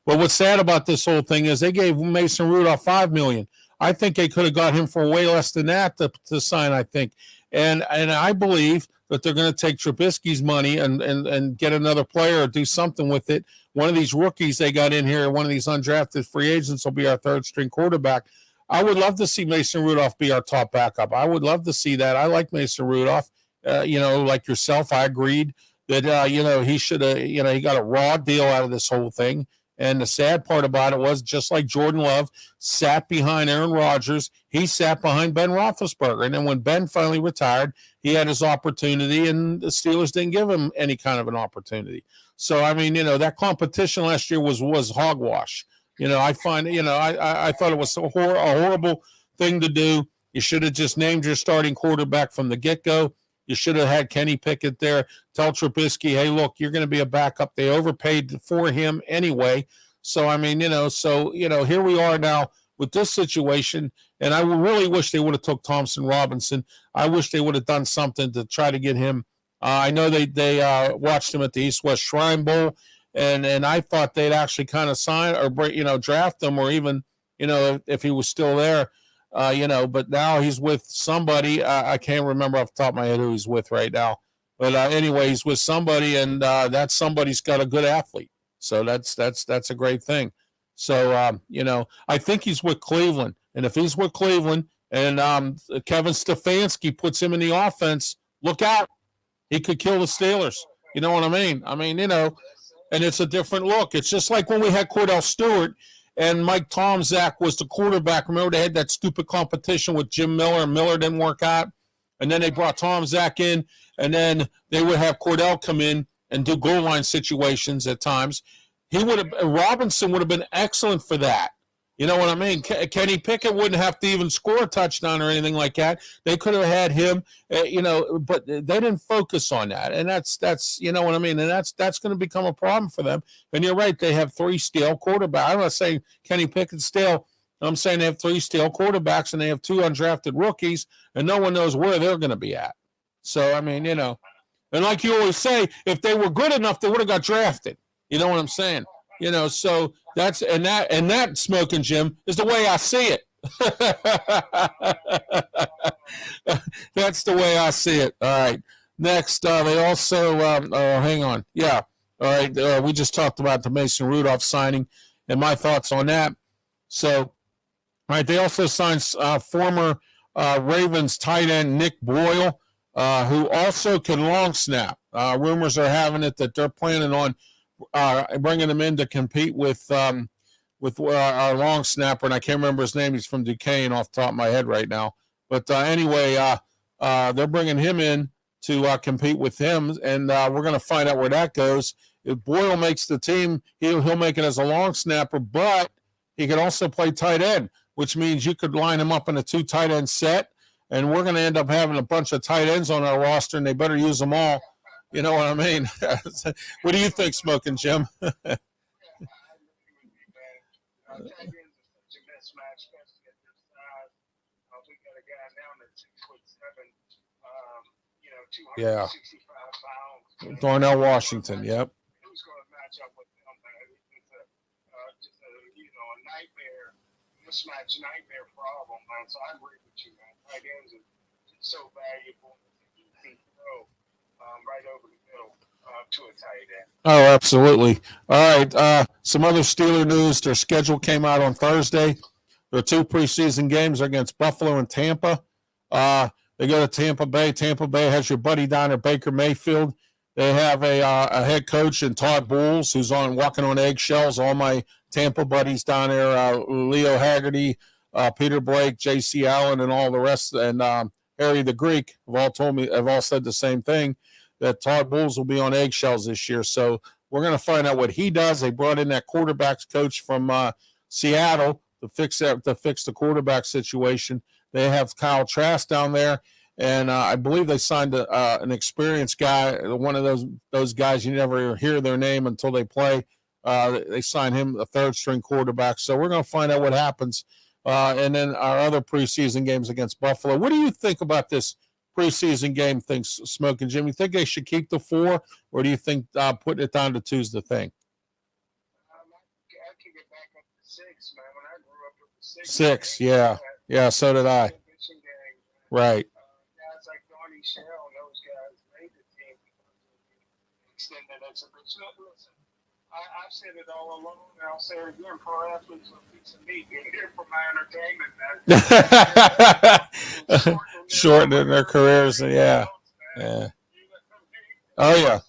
what's sad about this whole thing is they gave Mason Rudolph $5 million. I think they could have got him for way less than that to sign, I think. And I believe that they're going to take Trubisky's money and get another player or do something with it. One of these rookies they got in here, one of these undrafted free agents will be our third string quarterback. I would love to see Mason Rudolph be our top backup. I would love to see that. I like Mason Rudolph. Like yourself, I agreed that, he should have, he got a raw deal out of this whole thing. And the sad part about it was, just like Jordan Love sat behind Aaron Rodgers, he sat behind Ben Roethlisberger. And then when Ben finally retired, he had his opportunity, and the Steelers didn't give him any kind of an opportunity. So, I mean, that competition last year was hogwash. I find, I thought it was a horrible thing to do. You should have just named your starting quarterback from the get-go. You should have had Kenny Pickett there. Tell Trubisky, hey, look, you're going to be a backup. They overpaid for him anyway. So, I mean, here we are now with this situation, and I really wish they would have took Thompson Robinson. I wish they would have done something to try to get him. I know they watched him at the East-West Shrine Bowl, and I thought they'd actually kind of sign or, draft him, or even, if he was still there, but now he's with somebody. I can't remember off the top of my head who he's with right now. But anyway, he's with somebody, and that somebody's got a good athlete. So that's a great thing. So, I think he's with Cleveland. And if he's with Cleveland and Kevin Stefanski puts him in the offense, look out. He could kill the Steelers. You know what I mean? And it's a different look. It's just like when we had Cordell Stewart and Mike Tomczak was the quarterback. Remember, they had that stupid competition with Jim Miller, and Miller didn't work out. And then they brought Tomczak in, and then they would have Cordell come in and do goal line situations at times. Robinson would have been excellent for that. You know what I mean? Kenny Pickett wouldn't have to even score a touchdown or anything like that. They could have had him, but they didn't focus on that. And that's you know what I mean? And that's going to become a problem for them. And you're right, they have three stale quarterbacks. I'm not saying Kenny Pickett's stale. I'm saying they have three stale quarterbacks, and they have two undrafted rookies, and no one knows where they're going to be at. So, I mean, and like you always say, if they were good enough, they would have got drafted. You know what I'm saying? So that's that Smokin' Jim is the way I see it. That's the way I see it. All right. Next, they also hang on. Yeah. All right. We just talked about the Mason Rudolph signing and my thoughts on that. So, all right. They also signed former Ravens tight end Nick Boyle, who also can long snap. Rumors are having it that they're planning on bringing him in to compete with our long snapper, and I can't remember his name. He's from Duquesne off the top of my head right now. But anyway, they're bringing him in to compete with him, and we're going to find out where that goes. If Boyle makes the team, he'll make it as a long snapper, but he can also play tight end, which means you could line him up in a two tight end set, and we're going to end up having a bunch of tight ends on our roster, and they better use them all. You know what I mean? What do you think, Smokin' Jim? Tight ends are such a mismatch, especially at this size. We got a guy now that's 6'7", 265 pounds. Darnell Washington, yep. Who's going to match up with him? It's just a nightmare, mismatch nightmare problem, man. So I agree with you, man. Tight ends are just so valuable. You can throw right over the middle to a tight end. Oh, absolutely. All right. Some other Steeler news. Their schedule came out on Thursday. Their 2 preseason games are against Buffalo and Tampa. They go to Tampa Bay. Tampa Bay has your buddy down there, Baker Mayfield. They have a head coach in Todd Bowles, who's walking on eggshells. All my Tampa buddies down there, Leo Haggerty, Peter Blake, J.C. Allen, and all the rest, and Harry the Greek have all said the same thing, that Todd Bowles will be on eggshells this year. So we're going to find out what he does. They brought in that quarterbacks coach from Seattle to fix the quarterback situation. They have Kyle Trask down there, and I believe they signed an experienced guy, one of those guys you never hear their name until they play. They signed him a third-string quarterback. So we're going to find out what happens. And then our other preseason games against Buffalo. What do you think about this preseason game thing, Smokin' Jim? You think they should keep the 4, or do you think putting it down to 2 is the thing? I can get back up to 6, man. When I grew up, it was 6. 6, yeah. Yeah, so did I. Right. Guys like Donnie Shell and those guys made the team because of the extended exhibition. Listen, I've said it all along, and I'll say it again. Pro athletes are a piece of meat. They're here for my entertainment. Shortening their careers, yeah. Oh, yeah.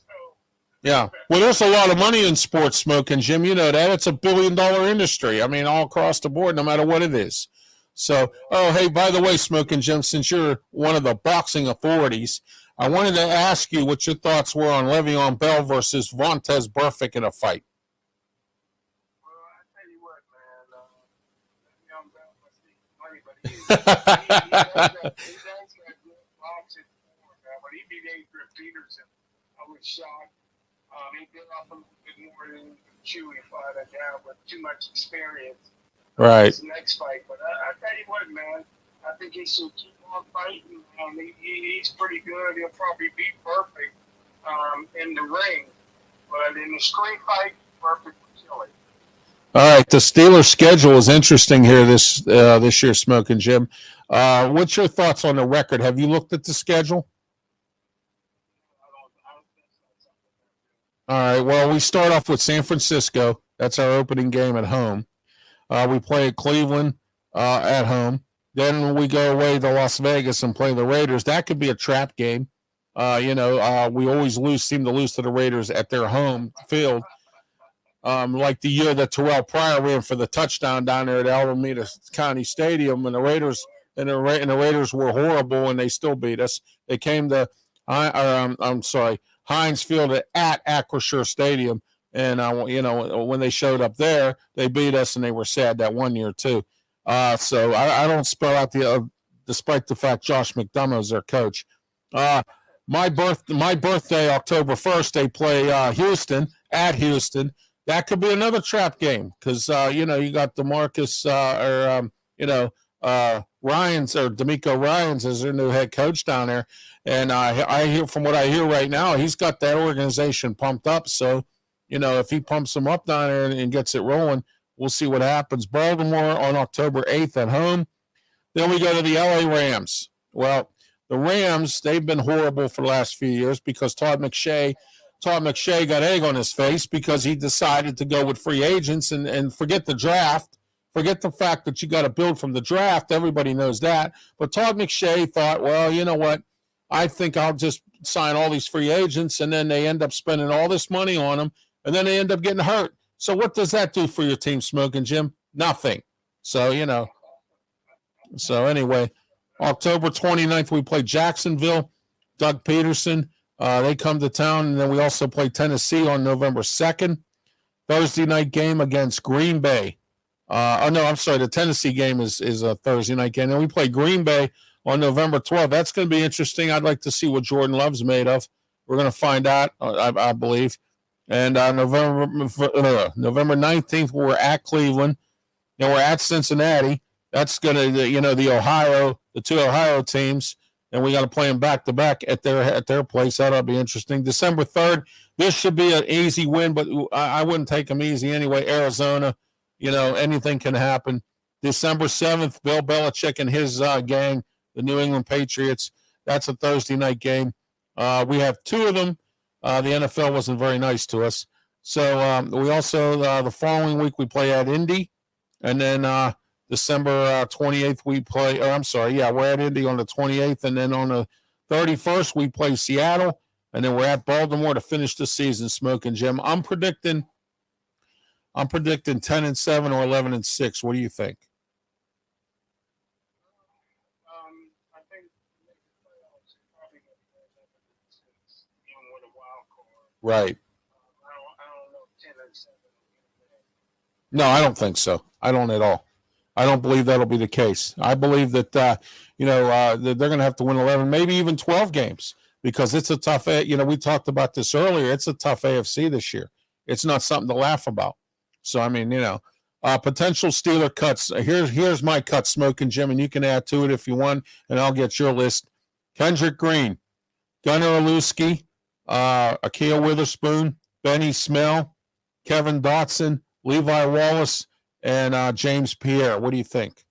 Yeah. Well, there's a lot of money in sports, Smokin', Jim. You know that. It's a $1 billion industry. I mean, all across the board, no matter what it is. So, hey, by the way, Smokin' Jim, since you're one of the boxing authorities, I wanted to ask you what your thoughts were on Le'Veon Bell versus Vontaze Burfict in a fight. Well, I tell you what, man, Le'Veon Bell must need money, but he does got good boxing form, man. When he beat Adrian Peterson, I was shocked. He bit off a little bit more than Chewy fought a guy with too much experience. Right. His next fight, but I tell you what, man, I think he should keep on fighting. He's pretty good. He'll probably beat Burfict in the ring, but in the street fight, Burfict will kill him. All right, the Steelers' schedule is interesting here this year, Smokin' Jim. What's your thoughts on the record? Have you looked at the schedule? All right, well, we start off with San Francisco. That's our opening game at home. We play Cleveland at home. Then we go away to Las Vegas and play the Raiders. That could be a trap game. We always seem to lose to the Raiders at their home field. Like the year that Terrell Pryor ran for the touchdown down there at Alameda County Stadium, and the Raiders were horrible, and they still beat us. They came to Heinz Field at Acrisure Stadium, and when they showed up there, they beat us, and they were sad that one year too. So I don't spell out despite the fact Josh McDonough is their coach. My birthday, October 1st, they play Houston at Houston. That could be another trap game because you got DeMarcus Ryans or D'Amico Ryans as their new head coach down there, and I hear from what I hear right now, he's got that organization pumped up. So if he pumps them up down there and gets it rolling, we'll see what happens. Baltimore on October 8th at home. Then we go to the LA Rams. Well, the Rams, they've been horrible for the last few years because Todd McShay got egg on his face because he decided to go with free agents and forget the draft. Forget the fact that you got to build from the draft. Everybody knows that. But Todd McShay thought, well, you know what? I think I'll just sign all these free agents, and then they end up spending all this money on them, and then they end up getting hurt. So what does that do for your team, Smokin' Jim? Nothing. So, So anyway, October 29th, we play Jacksonville. Doug Peterson. They come to town, and then we also play Tennessee on November 2nd. Thursday night game against Green Bay. The Tennessee game is a Thursday night game. And we play Green Bay on November 12th. That's going to be interesting. I'd like to see what Jordan Love's made of. We're going to find out, I believe. And November 19th, we're at Cleveland. Then we're at Cincinnati. That's going to, the two Ohio teams. And we got to play them back-to-back at their place. That'll be interesting. December 3rd, this should be an easy win, but I wouldn't take them easy anyway. Arizona, anything can happen. December 7th, Bill Belichick and his gang, the New England Patriots. That's a Thursday night game. We have two of them. The NFL wasn't very nice to us. So we also, the following week, we play at Indy. And then December 28th, we play. Or I'm sorry, yeah, we're at Indy on the 28th, and then on the 31st, we play Seattle, and then we're at Baltimore to finish the season. Smoking Jim, I'm predicting 10-7 or 11-6. What do you think? I think the playoffs are probably going to go 11-6, even with a wild card. Right. I don't know 10-7. No, I don't think so. I don't at all. I don't believe that'll be the case. I believe that that they're going to have to win 11, maybe even 12 games, because it's a tough. We talked about this earlier. It's a tough AFC this year. It's not something to laugh about. So I mean, potential Steeler cuts. Here's my cut, Smoking Jim, and you can add to it if you want, and I'll get your list. Kendrick Green, Gunnar Olszewski, Akil Witherspoon, Benny Snell, Kevin Dotson, Levi Wallace, and James Pierre. What do you think?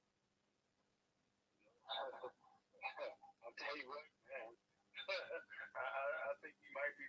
I'll tell you what, man. I think you might be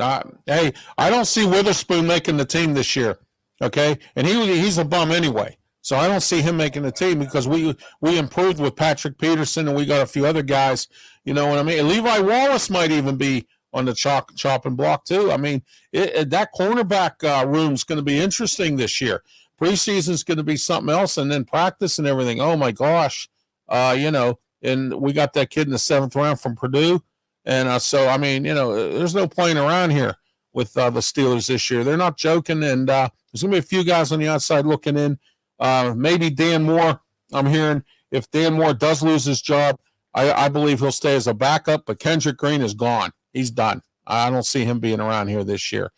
right there. Hey, I don't see Witherspoon making the team this year. Okay, and he's a bum anyway, so I don't see him making the team because we improved with Patrick Peterson and we got a few other guys. You know what I mean? And Levi Wallace might even be on the chopping block too. I mean, that cornerback room's going to be interesting this year. Preseason's going to be something else, and then practice and everything. Oh my gosh, and we got that kid in the 7th round from Purdue, and so I mean, there's no playing around here with the Steelers this year. They're not joking, and there's going to be a few guys on the outside looking in. Maybe Dan Moore. I'm hearing if Dan Moore does lose his job, I believe he'll stay as a backup, but Kendrick Green is gone. He's done. I don't see him being around here this year.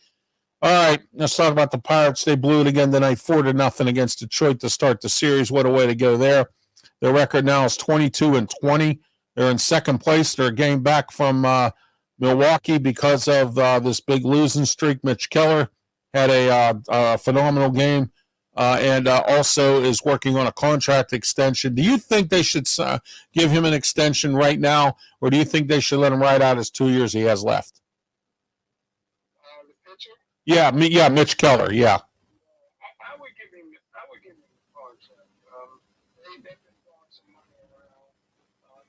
All right, let's talk about the Pirates. They blew it again tonight, 4-0 against Detroit to start the series. What a way to go there. Their record now is 22-20. They're in second place. They're a game back from Milwaukee because of this big losing streak. Mitch Keller had a phenomenal game and also is working on a contract extension. Do you think they should give him an extension right now, or do you think they should let him ride out his 2 years he has left? The pitcher? Yeah, Mitch Keller, yeah. I would give him a contract. They've been throwing some money around.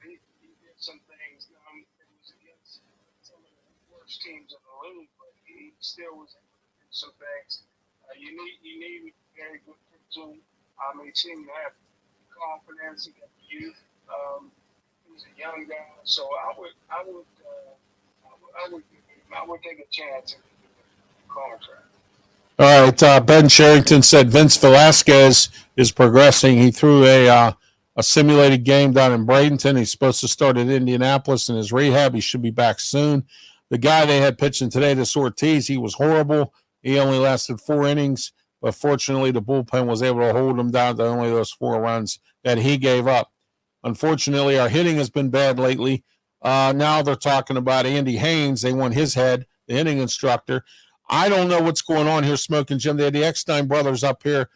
He did some things. It was against some of the worst teams in the league, but he still was able to do some things. You need very good pitching. He seemed to have confidence. He got youth. He's a young guy, so I would take a chance and give him a contract. All right, Ben Sherrington said Vince Velasquez is progressing. He threw a simulated game down in Bradenton. He's supposed to start at Indianapolis in his rehab. He should be back soon. The guy they had pitching today, this Ortiz, he was horrible. He only lasted 4 innings, but fortunately the bullpen was able to hold him down to only those 4 runs that he gave up. Unfortunately, our hitting has been bad lately. Now they're talking about Andy Haynes. They want his head, the hitting instructor. I don't know what's going on here, Smoking Jim. They had the Eckstein brothers up here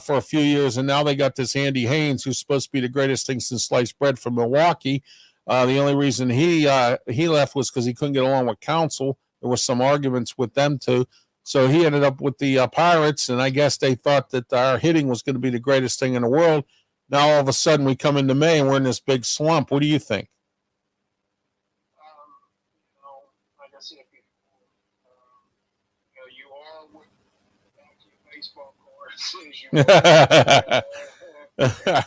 for a few years, and now they got this Andy Haynes, who's supposed to be the greatest thing since sliced bread from Milwaukee. The only reason he left was because he couldn't get along with Council. There was some arguments with them too. So he ended up with the Pirates, and I guess they thought that our hitting was going to be the greatest thing in the world. Now all of a sudden we come into May and we're in this big slump. What do you think? Like I said before, you are what your baseball cards says you are. Cards are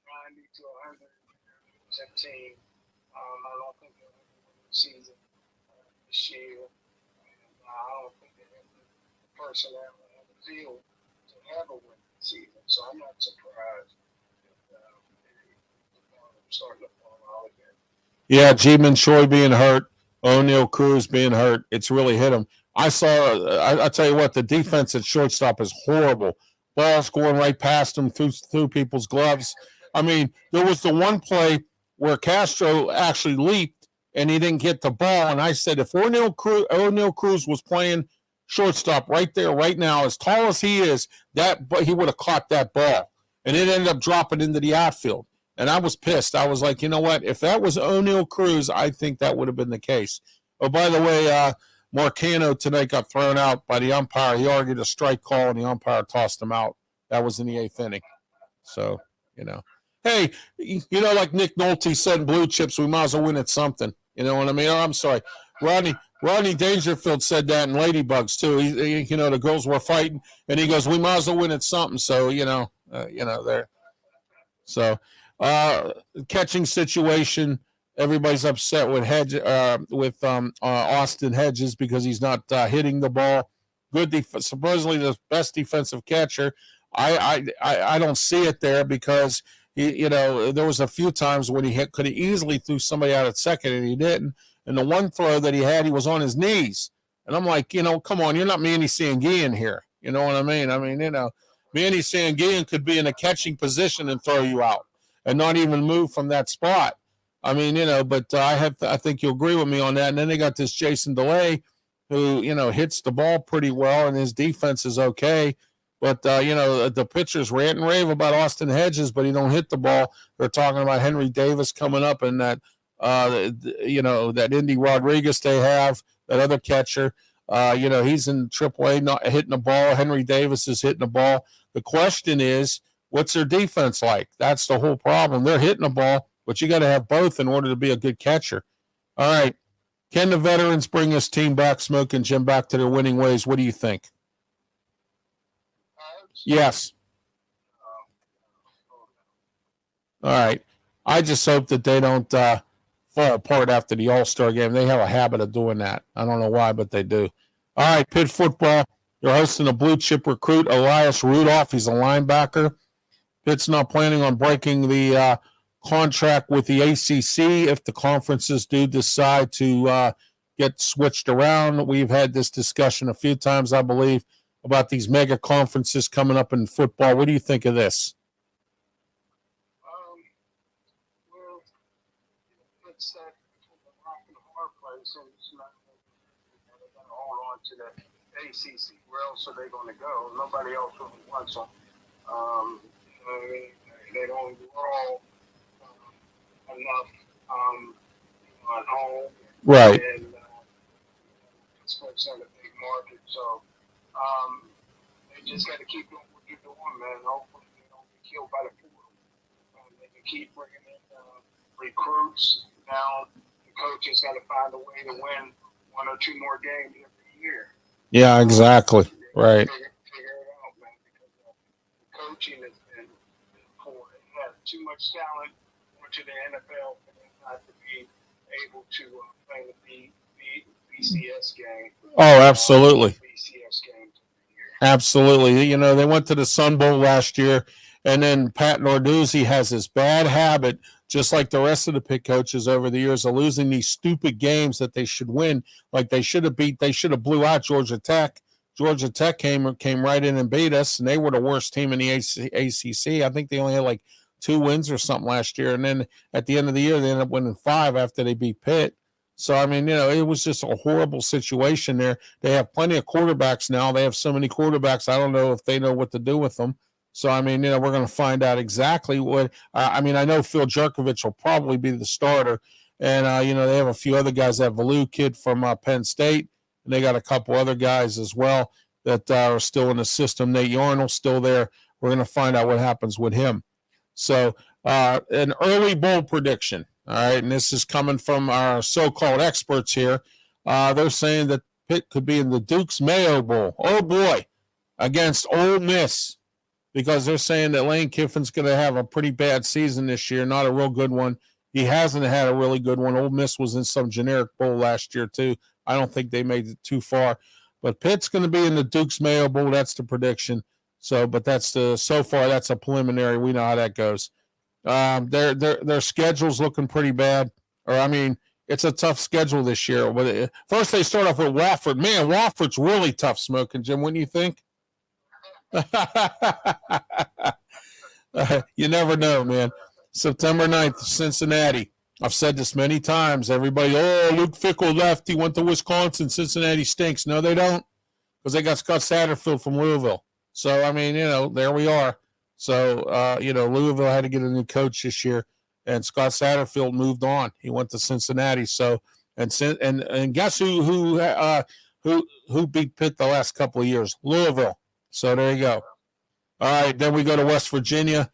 90 to 100 team. I don't think they'll ever win the season this year. I don't think they have the personnel on the field to have a winning season. So I'm not surprised that they're starting to fall out again. Yeah, G-Man Choi being hurt, O'Neal Cruz being hurt. It's really hit him. I tell you what, the defense at shortstop is horrible. Balls going right past him through people's gloves. I mean, there was the one play where Castro actually leaped and he didn't get the ball. And I said, if O'Neal Cruz was playing shortstop right there, right now, as tall as he is, he would have caught that ball. And it ended up dropping into the outfield. And I was pissed. I was like, you know what? If that was O'Neal Cruz, I think that would have been the case. Oh, by the way, Marcano tonight got thrown out by the umpire. He argued a strike call, and the umpire tossed him out. That was in the 8th inning. So, hey, like Nick Nolte said in Blue Chips, we might as well win at something. You know what I mean? Oh, I'm sorry. Rodney Dangerfield said that in Ladybugs too. He the girls were fighting, and he goes, "We might as well win at something." So there. So, catching situation. Everybody's upset with Austin Hedges because he's not hitting the ball. Supposedly the best defensive catcher. I don't see it there because there was a few times when he could have easily threw somebody out at second and he didn't. And the one throw that he had, he was on his knees. And I'm like, come on, you're not Manny Sanguillen here. You know what I mean? Manny Sanguillen could be in a catching position and throw you out and not even move from that spot. But I think you'll agree with me on that. And then they got this Jason DeLay who, hits the ball pretty well and his defense is okay. But, the pitchers rant and rave about Austin Hedges, but he don't hit the ball. They're talking about Henry Davis coming up and that, that Indy Rodriguez they have, that other catcher. He's in AAA not hitting the ball. Henry Davis is hitting the ball. The question is, what's their defense like? That's the whole problem. They're hitting the ball, but you got to have both in order to be a good catcher. All right. Can the veterans bring this team back, Smokin' Jim, back to their winning ways? What do you think? Yes. All right. I just hope that they don't fall apart after the All-Star game. They have a habit of doing that. I don't know why, but they do. All right, Pitt football. They're hosting a blue chip recruit, Elias Rudolph. He's a linebacker. Pitt's not planning on breaking the contract with the ACC if the conferences do decide to get switched around. We've had this discussion a few times, I believe, about these mega conferences coming up in football. What do you think of this? Well, it's that rock and hard place, and it's not they're going to hold on to the ACC. Where else are they going to go? Nobody else really wants them. They don't grow enough at home. Right. And Pittsburgh's got a big market, so they just got to keep doing what they're doing, man. Hopefully they don't get killed by the portal. They can keep bringing in recruits. Now the coaches got to find a way to win 1 or 2 more games every year. Yeah, exactly. Right. Figure it out, man, because the coaching has been poor. They have too much talent to the NFL for them not to be able to play the BCS game. Oh, absolutely. BCS games every year. Absolutely. They went to the Sun Bowl last year, and then Pat Narduzzi has this bad habit, just like the rest of the Pitt coaches over the years, of losing these stupid games that they should win. Like they should have blew out Georgia Tech. Georgia Tech came right in and beat us, and they were the worst team in the ACC. I think they only had like 2 wins or something last year. And then at the end of the year, they ended up winning 5 after they beat Pitt. So, it was just a horrible situation there. They have plenty of quarterbacks now. They have so many quarterbacks. I don't know if they know what to do with them. So, we're going to find out exactly what I know Phil Jerkovich will probably be the starter. And, they have a few other guys. They have Valu kid from Penn State. And they got a couple other guys as well that are still in the system. Nate Yarnell's still there. We're going to find out what happens with him. So an early bowl prediction, all right, and this is coming from our so-called experts here. They're saying that Pitt could be in the Duke's Mayo Bowl. Oh, boy, against Ole Miss, because they're saying that Lane Kiffin's going to have a pretty bad season this year, not a real good one. He hasn't had a really good one. Ole Miss was in some generic bowl last year, too. I don't think they made it too far. But Pitt's going to be in the Duke's Mayo Bowl. That's the prediction. So, but so far that's a preliminary. We know how that goes. Their schedule's looking pretty bad. It's a tough schedule this year. But first they start off with Wofford. Man, Wofford's really tough, Smokin', Jim. Wouldn't you think? You never know, man. September 9th, Cincinnati. I've said this many times. Everybody, Luke Fickell left. He went to Wisconsin. Cincinnati stinks. No, they don't, because they got Scott Satterfield from Louisville. So, there we are. So, Louisville had to get a new coach this year, and Scott Satterfield moved on. He went to Cincinnati. So, and guess who beat Pitt the last couple of years? Louisville. So there you go. All right, then we go to West Virginia.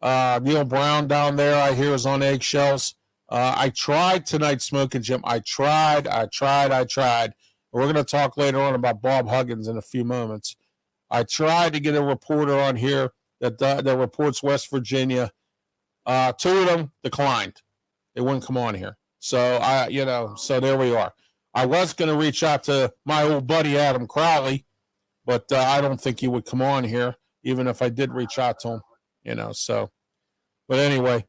Neil Brown down there, I hear, is on eggshells. I tried tonight, Smokin' Jim. I tried. We're going to talk later on about Bob Huggins in a few moments. I tried to get a reporter on here that reports West Virginia. Two of them declined. They wouldn't come on here. So so there we are. I was going to reach out to my old buddy Adam Crowley, but I don't think he would come on here, even if I did reach out to him. So. But anyway,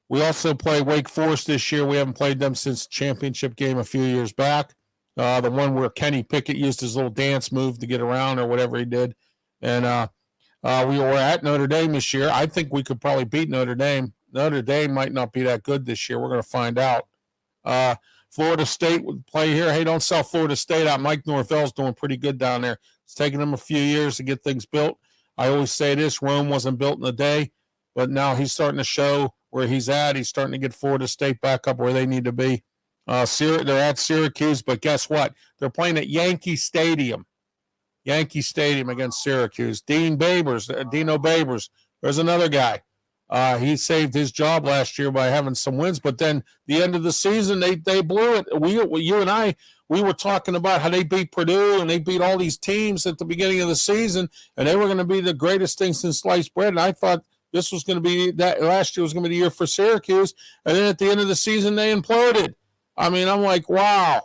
we also play Wake Forest this year. We haven't played them since the championship game a few years back. The one where Kenny Pickett used his little dance move to get around or whatever he did. And we were at Notre Dame this year. I think we could probably beat Notre Dame. Notre Dame might not be that good this year. We're going to find out. Florida State would play here. Hey, don't sell Florida State out. Mike Norvell's doing pretty good down there. It's taken them a few years to get things built. I always say this, Rome wasn't built in a day, but now he's starting to show where he's at. He's starting to get Florida State back up where they need to be. They're at Syracuse, but guess what? They're playing at Yankee Stadium. Yankee Stadium against Syracuse. Dino Babers. There's another guy. He saved his job last year by having some wins, but then the end of the season, they blew it. You and I, we were talking about how they beat Purdue and they beat all these teams at the beginning of the season, and they were going to be the greatest thing since sliced bread. And I thought this was going to be that last year was going to be the year for Syracuse, and then at the end of the season, they imploded. I mean, I'm like, wow,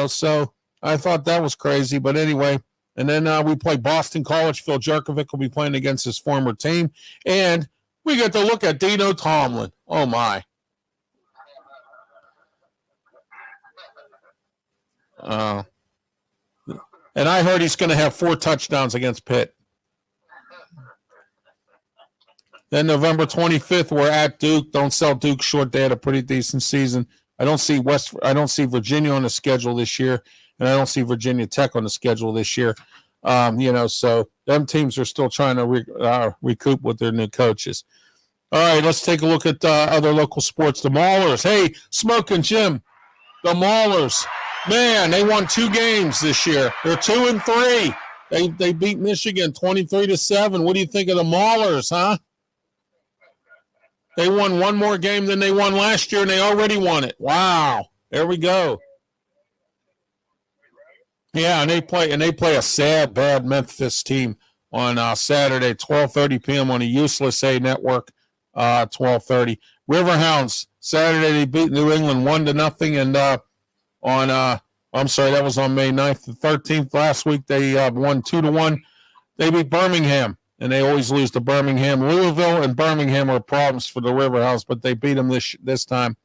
So I thought that was crazy, but anyway. And then we play Boston College. Phil Jerkovic will be playing against his former team, and we get to look at Dino Tomlin. Oh, my. And I heard he's going to have 4 touchdowns against Pitt. Then November 25th, we're at Duke. Don't sell Duke short. They had a pretty decent season. I don't see Virginia on the schedule this year, and I don't see Virginia Tech on the schedule this year. So them teams are still trying to recoup with their new coaches. All right, let's take a look at other local sports. The Maulers. Hey, Smokin' Jim, the Maulers. Man, they won 2 games this year. They're 2-3. They beat Michigan 23-7. What do you think of the Maulers, huh? They won one more game than they won last year, and they already won it. Wow. There we go. Yeah, and they play a sad, bad Memphis team on Saturday, 12:30 p.m. on a useless A network. 12:30. Riverhounds Saturday they beat New England 1-0, and that was on May 9th. The 13th last week they won 2-1. They beat Birmingham, and they always lose to Birmingham. Louisville and Birmingham are problems for the Riverhounds, but they beat them this time.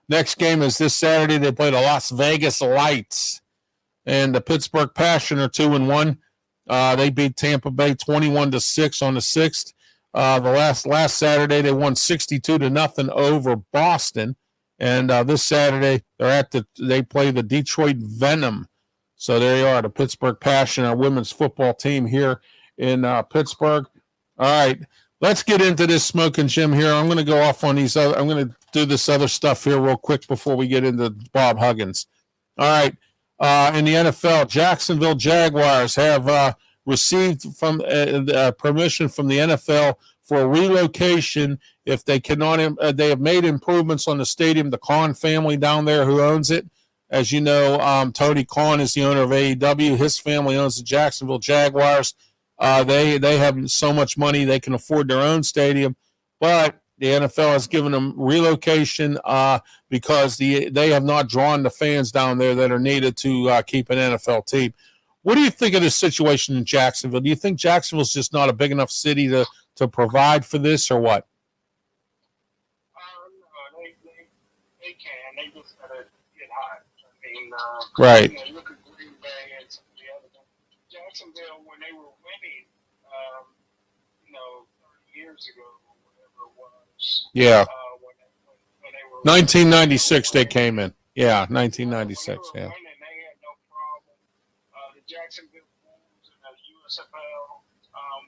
Next game is this Saturday. They play the Las Vegas Lights, and the Pittsburgh Passion are 2-1. They beat Tampa Bay 21-6 on the 6th. The last Saturday they won 62-0 over Boston, and this Saturday they play the Detroit Venom. So there you are, the Pittsburgh Passion, our women's football team here in Pittsburgh. All right, let's get into this Smokin' Jim here. I'm going to go off on these. I'm going to do this other stuff here real quick before we get into Bob Huggins. All right, in the NFL, Jacksonville Jaguars have received from permission from the NFL for relocation if they cannot. They have made improvements on the stadium. The Khan family down there who owns it, as you know, Tony Khan is the owner of AEW. His family owns the Jacksonville Jaguars. They have so much money they can afford their own stadium, but the NFL has given them relocation because they have not drawn the fans down there that are needed to keep an NFL team. What do you think of this situation in Jacksonville? Do you think Jacksonville's just not a big enough city to provide for this, or what? No, they can. They just gotta get hot. I mean, right. Look at Green Bay and some of the other ones. Jacksonville, when they were winning, 30 years ago, or whatever it was. Yeah. When they were 1996, they came in. Yeah, 1996. Yeah. Winning, they had no problem. The Jacksonville Bulls in the USFL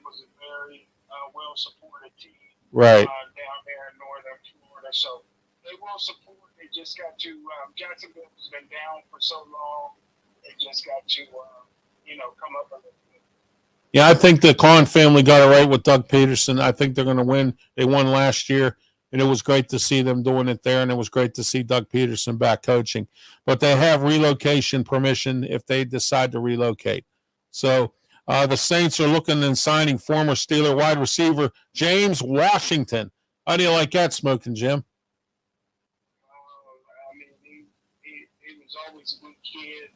was a very well-supported team. Right. Down there in northern Florida. So they will support. They just got to, Jacksonville has been down for so long. They just got to, come up a little bit. Yeah, I think the Kahn family got it right with Doug Peterson. I think they're going to win. They won last year, and it was great to see them doing it there, and it was great to see Doug Peterson back coaching. But they have relocation permission if they decide to relocate. So the Saints are looking and signing former Steeler wide receiver James Washington. How do you like that, Smokin' Jim? I mean, he was always a good kid,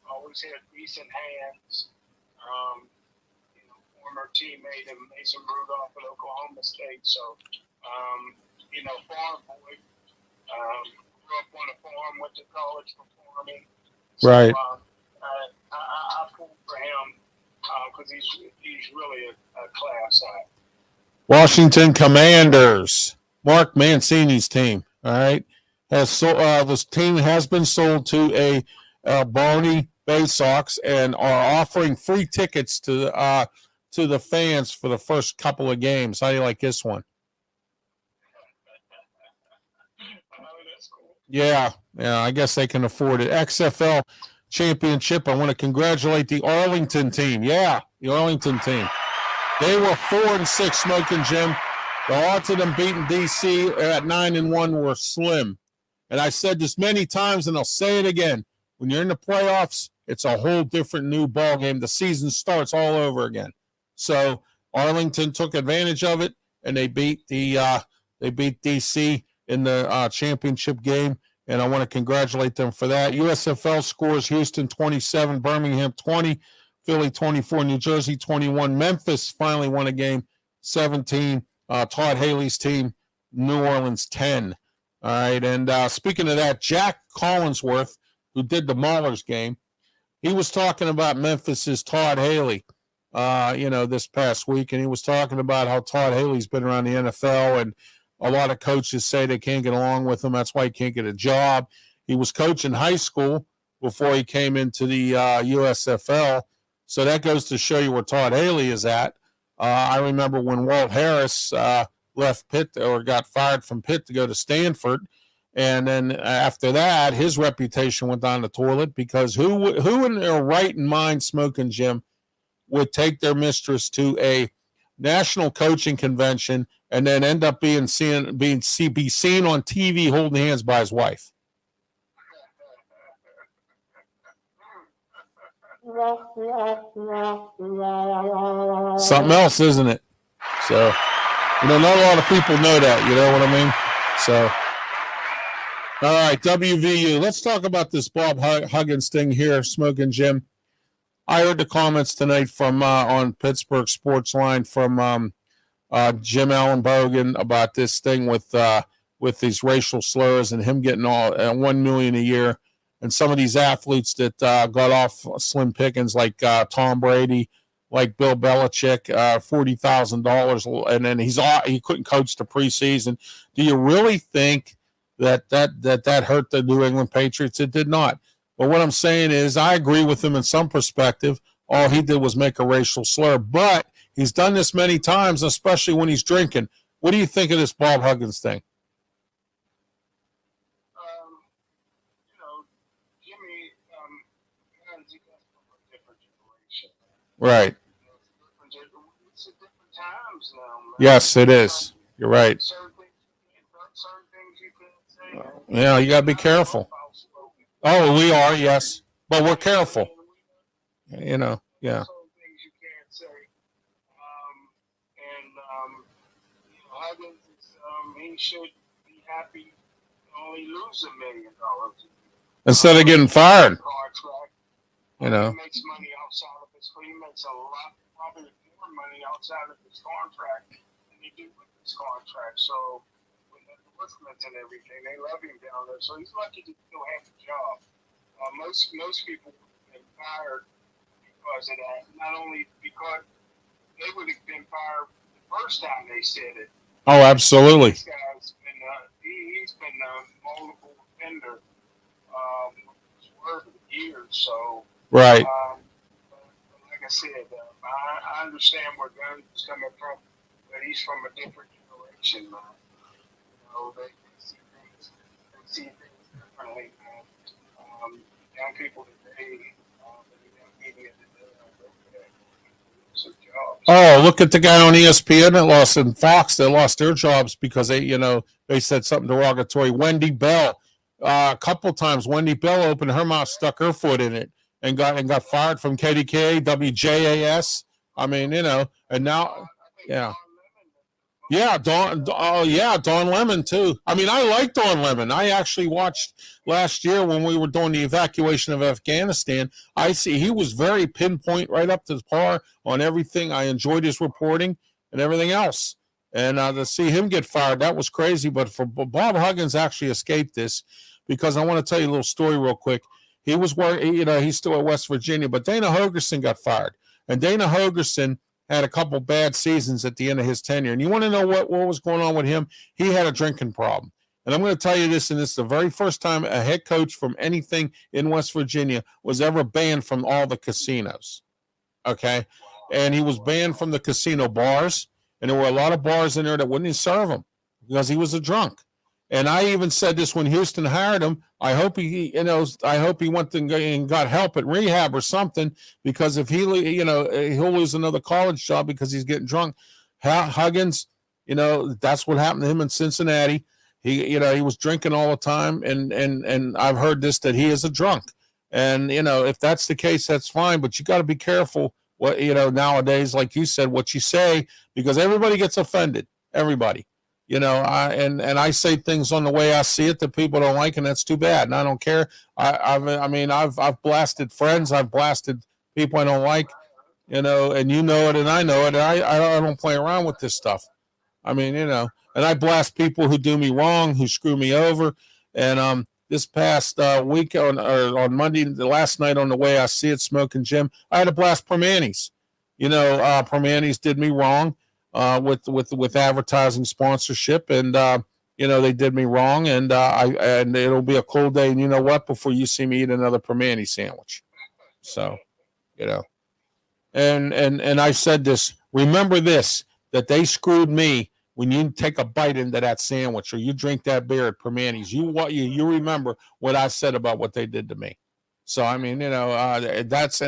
always had decent hands. Former teammate of Mason Rudolph at Oklahoma State. So, farm boy, grew up on a farm, went to college for farming. So, Right. I pulled for him because he's really a class act. Washington Commanders, Mark Mancini's team. All right, this team has been sold to a Barney Bay Sox and are offering free tickets to the fans for the first couple of games. How do you like this one? That's cool. Yeah, I guess they can afford it. XFL championship. I want to congratulate the Arlington team. Yeah, the Arlington team. They were 4-6, Smokin' Jim. The odds of them beating DC at 9-1 were slim. And I said this many times, and I'll say it again. When you're in the playoffs, it's a whole different new ball game. The season starts all over again. So Arlington took advantage of it, and they beat DC in the championship game. And I want to congratulate them for that. USFL scores: Houston 27, Birmingham 20. Philly 24, New Jersey 21. Memphis finally won a game, 17. Todd Haley's team, New Orleans 10. All right, and speaking of that, Jack Collinsworth, who did the Maulers game, he was talking about Memphis's Todd Haley, this past week, and he was talking about how Todd Haley's been around the NFL, and a lot of coaches say they can't get along with him. That's why he can't get a job. He was coaching high school before he came into the USFL. So that goes to show you where Todd Haley is at. I remember when Walt Harris left Pitt or got fired from Pitt to go to Stanford. And then after that, his reputation went down the toilet because who in their right mind, Smokin' Jim, would take their mistress to a national coaching convention and then end up be seen on TV holding hands by his wife? Something else, isn't it? So, not a lot of people know that, you know what I mean? So, all right, WVU. Let's talk about this Bob Huggins thing here, Smokin' Jim. I heard the comments tonight from on Pittsburgh Sports Line from Jim Allen Bogan about this thing with these racial slurs and him getting all $1 million a year. And some of these athletes that got off slim pickings, like Tom Brady, like Bill Belichick, $40,000, and then he couldn't coach the preseason. Do you really think that hurt the New England Patriots? It did not. But what I'm saying is, I agree with him in some perspective. All he did was make a racial slur, but he's done this many times, especially when he's drinking. What do you think of this Bob Huggins thing? Right. It's different times now, man. Yes, it is. You're right. Certain things you can't say. Yeah, you got to be careful. Oh, we are, yes. But we're careful. Yeah. Certain things you can't say. Huggins he should be happy to only lose $1 million. Instead of getting fired. He makes money outside of his contract. He makes probably more money outside of his contract than he do with his contract. So with the endorsements and everything, they love him down there. So he's lucky to still have a job. Most people would have been fired because of that. Not only because they would have been fired the first time they said it. Oh, absolutely. This guy's been he's been a multiple offender for years. So right. Like I said, I understand where Guns is coming from, but he's from a different generation, man. They see things differently, man. Young people today, the young media today, loss of jobs. Oh, look at the guy on ESPN that lost in Fox. They lost their jobs because they said something derogatory. Wendy Bell, a couple times, Wendy Bell opened her mouth, stuck her foot in it, and got fired from KDK, WJAS. I mean, and now, yeah. Yeah, Dawn Lemon too. I mean, I like Dawn Lemon. I actually watched last year when we were doing the evacuation of Afghanistan. I see he was very pinpoint, right up to par on everything. I enjoyed his reporting and everything else. And to see him get fired, that was crazy. But for Bob Huggins, actually escaped this because I want to tell you a little story real quick. He was working, he's still at West Virginia, but Dana Hogerson got fired, and Dana Hogerson had a couple bad seasons at the end of his tenure. And you want to know what was going on with him? He had a drinking problem. And I'm going to tell you this, and this is the very first time a head coach from anything in West Virginia was ever banned from all the casinos. Okay? And he was banned from the casino bars, and there were a lot of bars in there that wouldn't serve him because he was a drunk. And I even said this when Houston hired him. I hope he went and got help at rehab or something, because if he'll lose another college job because he's getting drunk. Huggins, that's what happened to him in Cincinnati. He was drinking all the time, and I've heard this, that he is a drunk. And if that's the case, that's fine. But you got to be careful what nowadays, like you said, what you say, because everybody gets offended. Everybody. I say things on the way I see it that people don't like, and that's too bad. And I don't care. I've blasted friends, I've blasted people I don't like, and it, and I know it. And I don't play around with this stuff. And I blast people who do me wrong, who screw me over. And this past week on Monday, the last night on the way I see it, Smokin Jim, I had to blast Permanis. Permanis did me wrong. With advertising sponsorship, and they did me wrong, and it'll be a cold day, and you know what? Before you see me eat another Permani sandwich, so and I said this. Remember this: that they screwed me when you take a bite into that sandwich or you drink that beer at Permani's. You remember what I said about what they did to me. So that's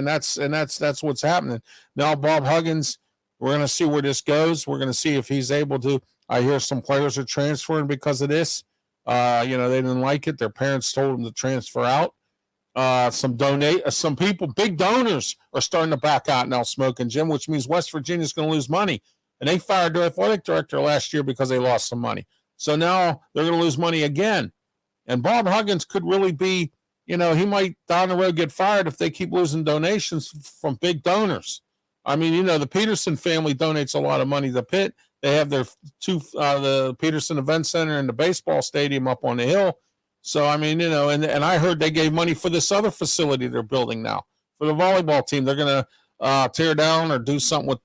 what's happening now. Bob Huggins. We're going to see where this goes. We're going to see if he's able to. I hear some players are transferring because of this. They didn't like it. Their parents told them to transfer out. Some people, big donors, are starting to back out now, Smokin Jim, which means West Virginia's going to lose money. And they fired their athletic director last year because they lost some money. So now they're going to lose money again. And Bob Huggins could really be, he might down the road get fired if they keep losing donations from big donors. The Peterson family donates a lot of money to Pitt. They have their the Peterson Event Center and the baseball stadium up on the hill. So, and I heard they gave money for this other facility they're building now for the volleyball team. They're going to tear down or do something with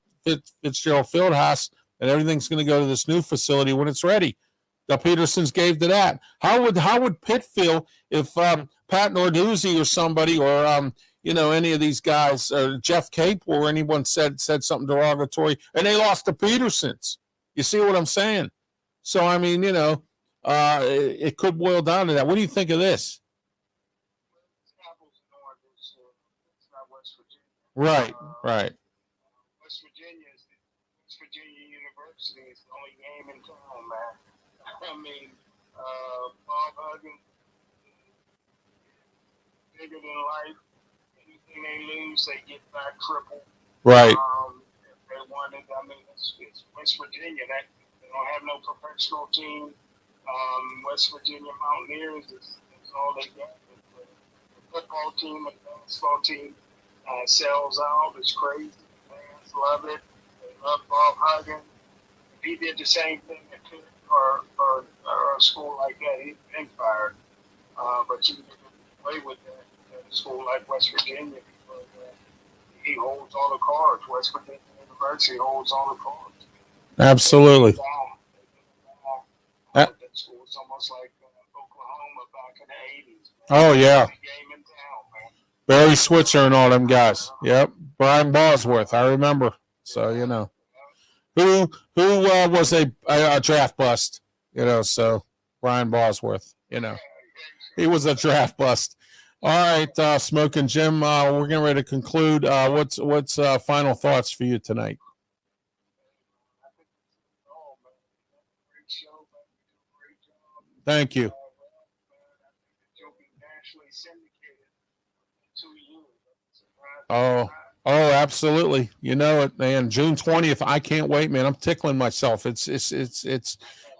Fitzgerald Fieldhouse, and everything's going to go to this new facility when it's ready. The Petersons gave to that. How would Pitt feel if Pat Narduzzi or somebody or any of these guys, Jeff Cape or anyone said something derogatory, and they lost to Petersons? You see what I'm saying? So, it could boil down to that. What do you think of this? Right. West Virginia University is the only game in town, man. Bob Huggins, bigger than life. Anything they lose, they get back triple. Right. If they won it, it's West Virginia. They don't have no professional team. West Virginia Mountaineers is all they got. The football team and the basketball team sells out. It's crazy. Fans love it. They love Bob Huggins. If he did the same thing at Pitt or a school like that, he'd been fired. But you can get away with that at a school like West Virginia because he holds all the cards. West Virginia University holds all the cards. Absolutely. That school was almost like Oklahoma back in the 80s. Oh, yeah. Game in town, man. Barry Switzer and all them guys. Yep. Brian Bosworth, I remember. So, who was a draft bust, so Brian Bosworth, he was a draft bust. All right, Smokin' Jim, we're getting ready to conclude. What's final thoughts for you tonight? I think it's all, man. Great show, man. You do a great job. Thank you. Man, I think that you'll be nationally syndicated in 2 years. Oh, absolutely. You know it, man. June 20th. I can't wait, man. I'm tickling myself. It's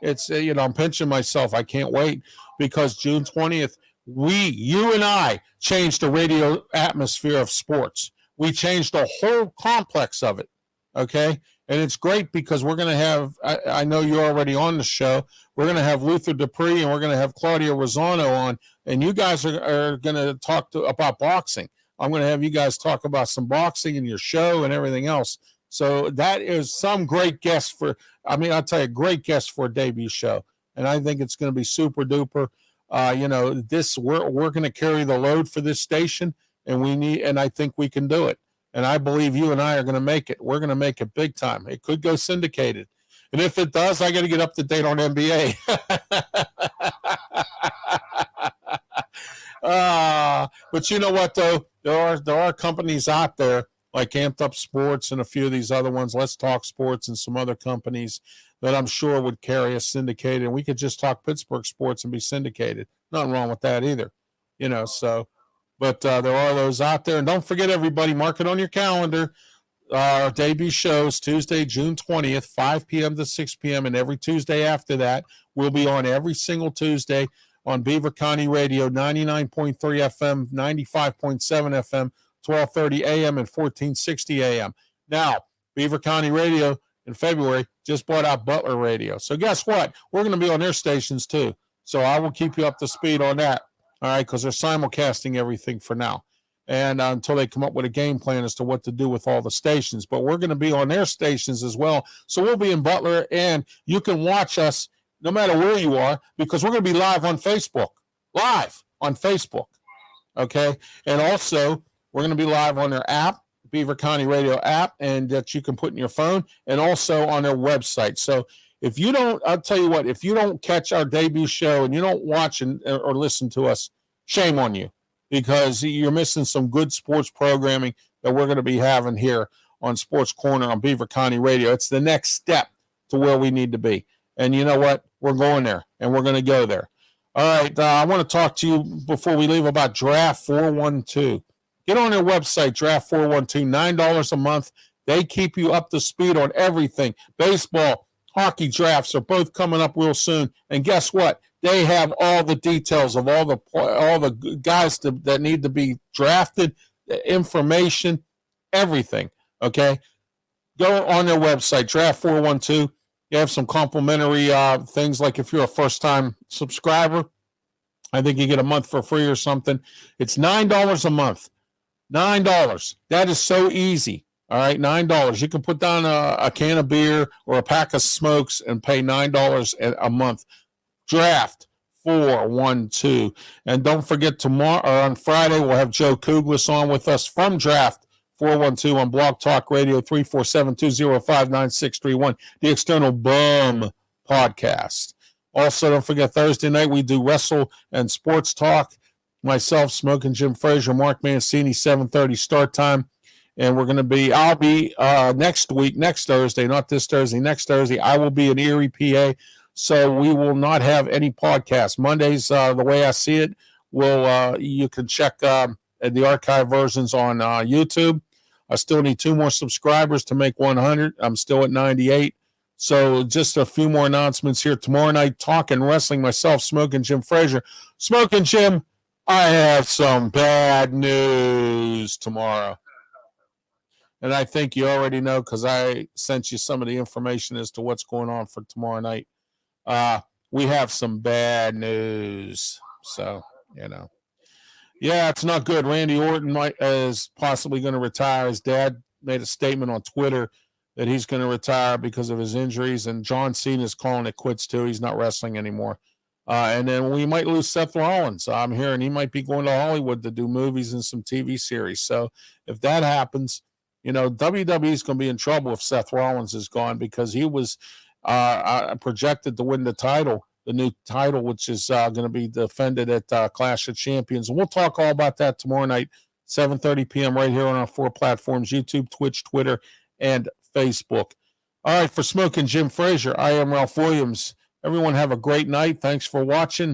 I'm pinching myself. I can't wait because June 20th, you and I changed the radio atmosphere of sports. We changed the whole complex of it. Okay. And it's great because we're going to have, I know you're already on the show. We're going to have Luther Dupree and we're going to have Claudia Rosano on, and you guys are going to talk about boxing. I'm going to have you guys talk about some boxing in your show and everything else. So that is some great guest I'll tell you, great guest for a debut show. And I think it's going to be super duper. We're going to carry the load for this station, and I think we can do it. And I believe you and I are going to make it. We're going to make it big time. It could go syndicated. And if it does, I got to get up to date on NBA. But you know what, though? There are companies out there like Amped Up Sports and a few of these other ones, Let's Talk Sports and some other companies that I'm sure would carry us syndicated. And we could just talk Pittsburgh sports and be syndicated. Nothing wrong with that either. But there are those out there. And don't forget, everybody, mark it on your calendar. Our debut shows Tuesday, June 20th, 5 p.m. to 6 p.m. And every Tuesday after that, we'll be on every single Tuesday on Beaver County Radio, 99.3 FM, 95.7 FM, 1230 AM, and 1460 AM. Now, Beaver County Radio in February just bought out Butler Radio. So guess what? We're going to be on their stations too. So I will keep you up to speed on that. All right, because they're simulcasting everything for now. And until they come up with a game plan as to what to do with all the stations. But we're going to be on their stations as well. So we'll be in Butler, and you can watch us no matter where you are, because we're going to be live on Facebook. Okay? And also, we're going to be live on their app, Beaver County Radio app, and that you can put in your phone, and also on their website. So I'll tell you what, if you don't catch our debut show and you don't watch or listen to us, shame on you, because you're missing some good sports programming that we're going to be having here on Sports Corner on Beaver County Radio. It's the next step to where we need to be. And you know what? We're going there, and we're going to go there. All right, I want to talk to you before we leave about Draft 412. Get on their website, Draft 412, $9 a month. They keep you up to speed on everything. Baseball, hockey drafts are both coming up real soon. And guess what? They have all the details of all the guys that need to be drafted, the information, everything. Okay? Go on their website, Draft 412. You have some complimentary things, like if you're a first-time subscriber, I think you get a month for free or something. It's $9 a month. $9. That is so easy. All right, $9. You can put down a can of beer or a pack of smokes and pay $9 a month. Draft 412. And don't forget, tomorrow or on Friday, we'll have Joe Kuglis on with us from Draft 412 on Blog Talk Radio, 347-205-9631, the External Bum Podcast. Also, don't forget, Thursday night we do Wrestle and Sports Talk. Myself, Smokin' Jim Frazier, Mark Mancini, 7:30 start time. And I'll be next Thursday, not this Thursday, next Thursday, I will be in Erie, PA. So we will not have any podcast. Mondays, the way I see it, you can check the archive versions on YouTube. I still need 2 more subscribers to make 100. I'm still at 98. So just a few more announcements here. Tomorrow night, talking wrestling, myself, Smokin' Jim Frazier. Smokin' Jim, I have some bad news tomorrow. And I think you already know, because I sent you some of the information as to what's going on for tomorrow night. We have some bad news. So, yeah, it's not good. Randy Orton is possibly going to retire. His dad made a statement on Twitter that he's going to retire because of his injuries, and John Cena is calling it quits too. He's not wrestling anymore. And then we might lose Seth Rollins. I'm hearing he might be going to Hollywood to do movies and some TV series. So if that happens, WWE is going to be in trouble if Seth Rollins is gone, because he was projected to win the title the new title, which is going to be defended at Clash of Champions. And we'll talk all about that tomorrow night, 7:30 p.m. right here on our 4 platforms, YouTube, Twitch, Twitter, and Facebook. All right, for Smokin' Jim Frazier, I am Ralph Williams. Everyone have a great night. Thanks for watching.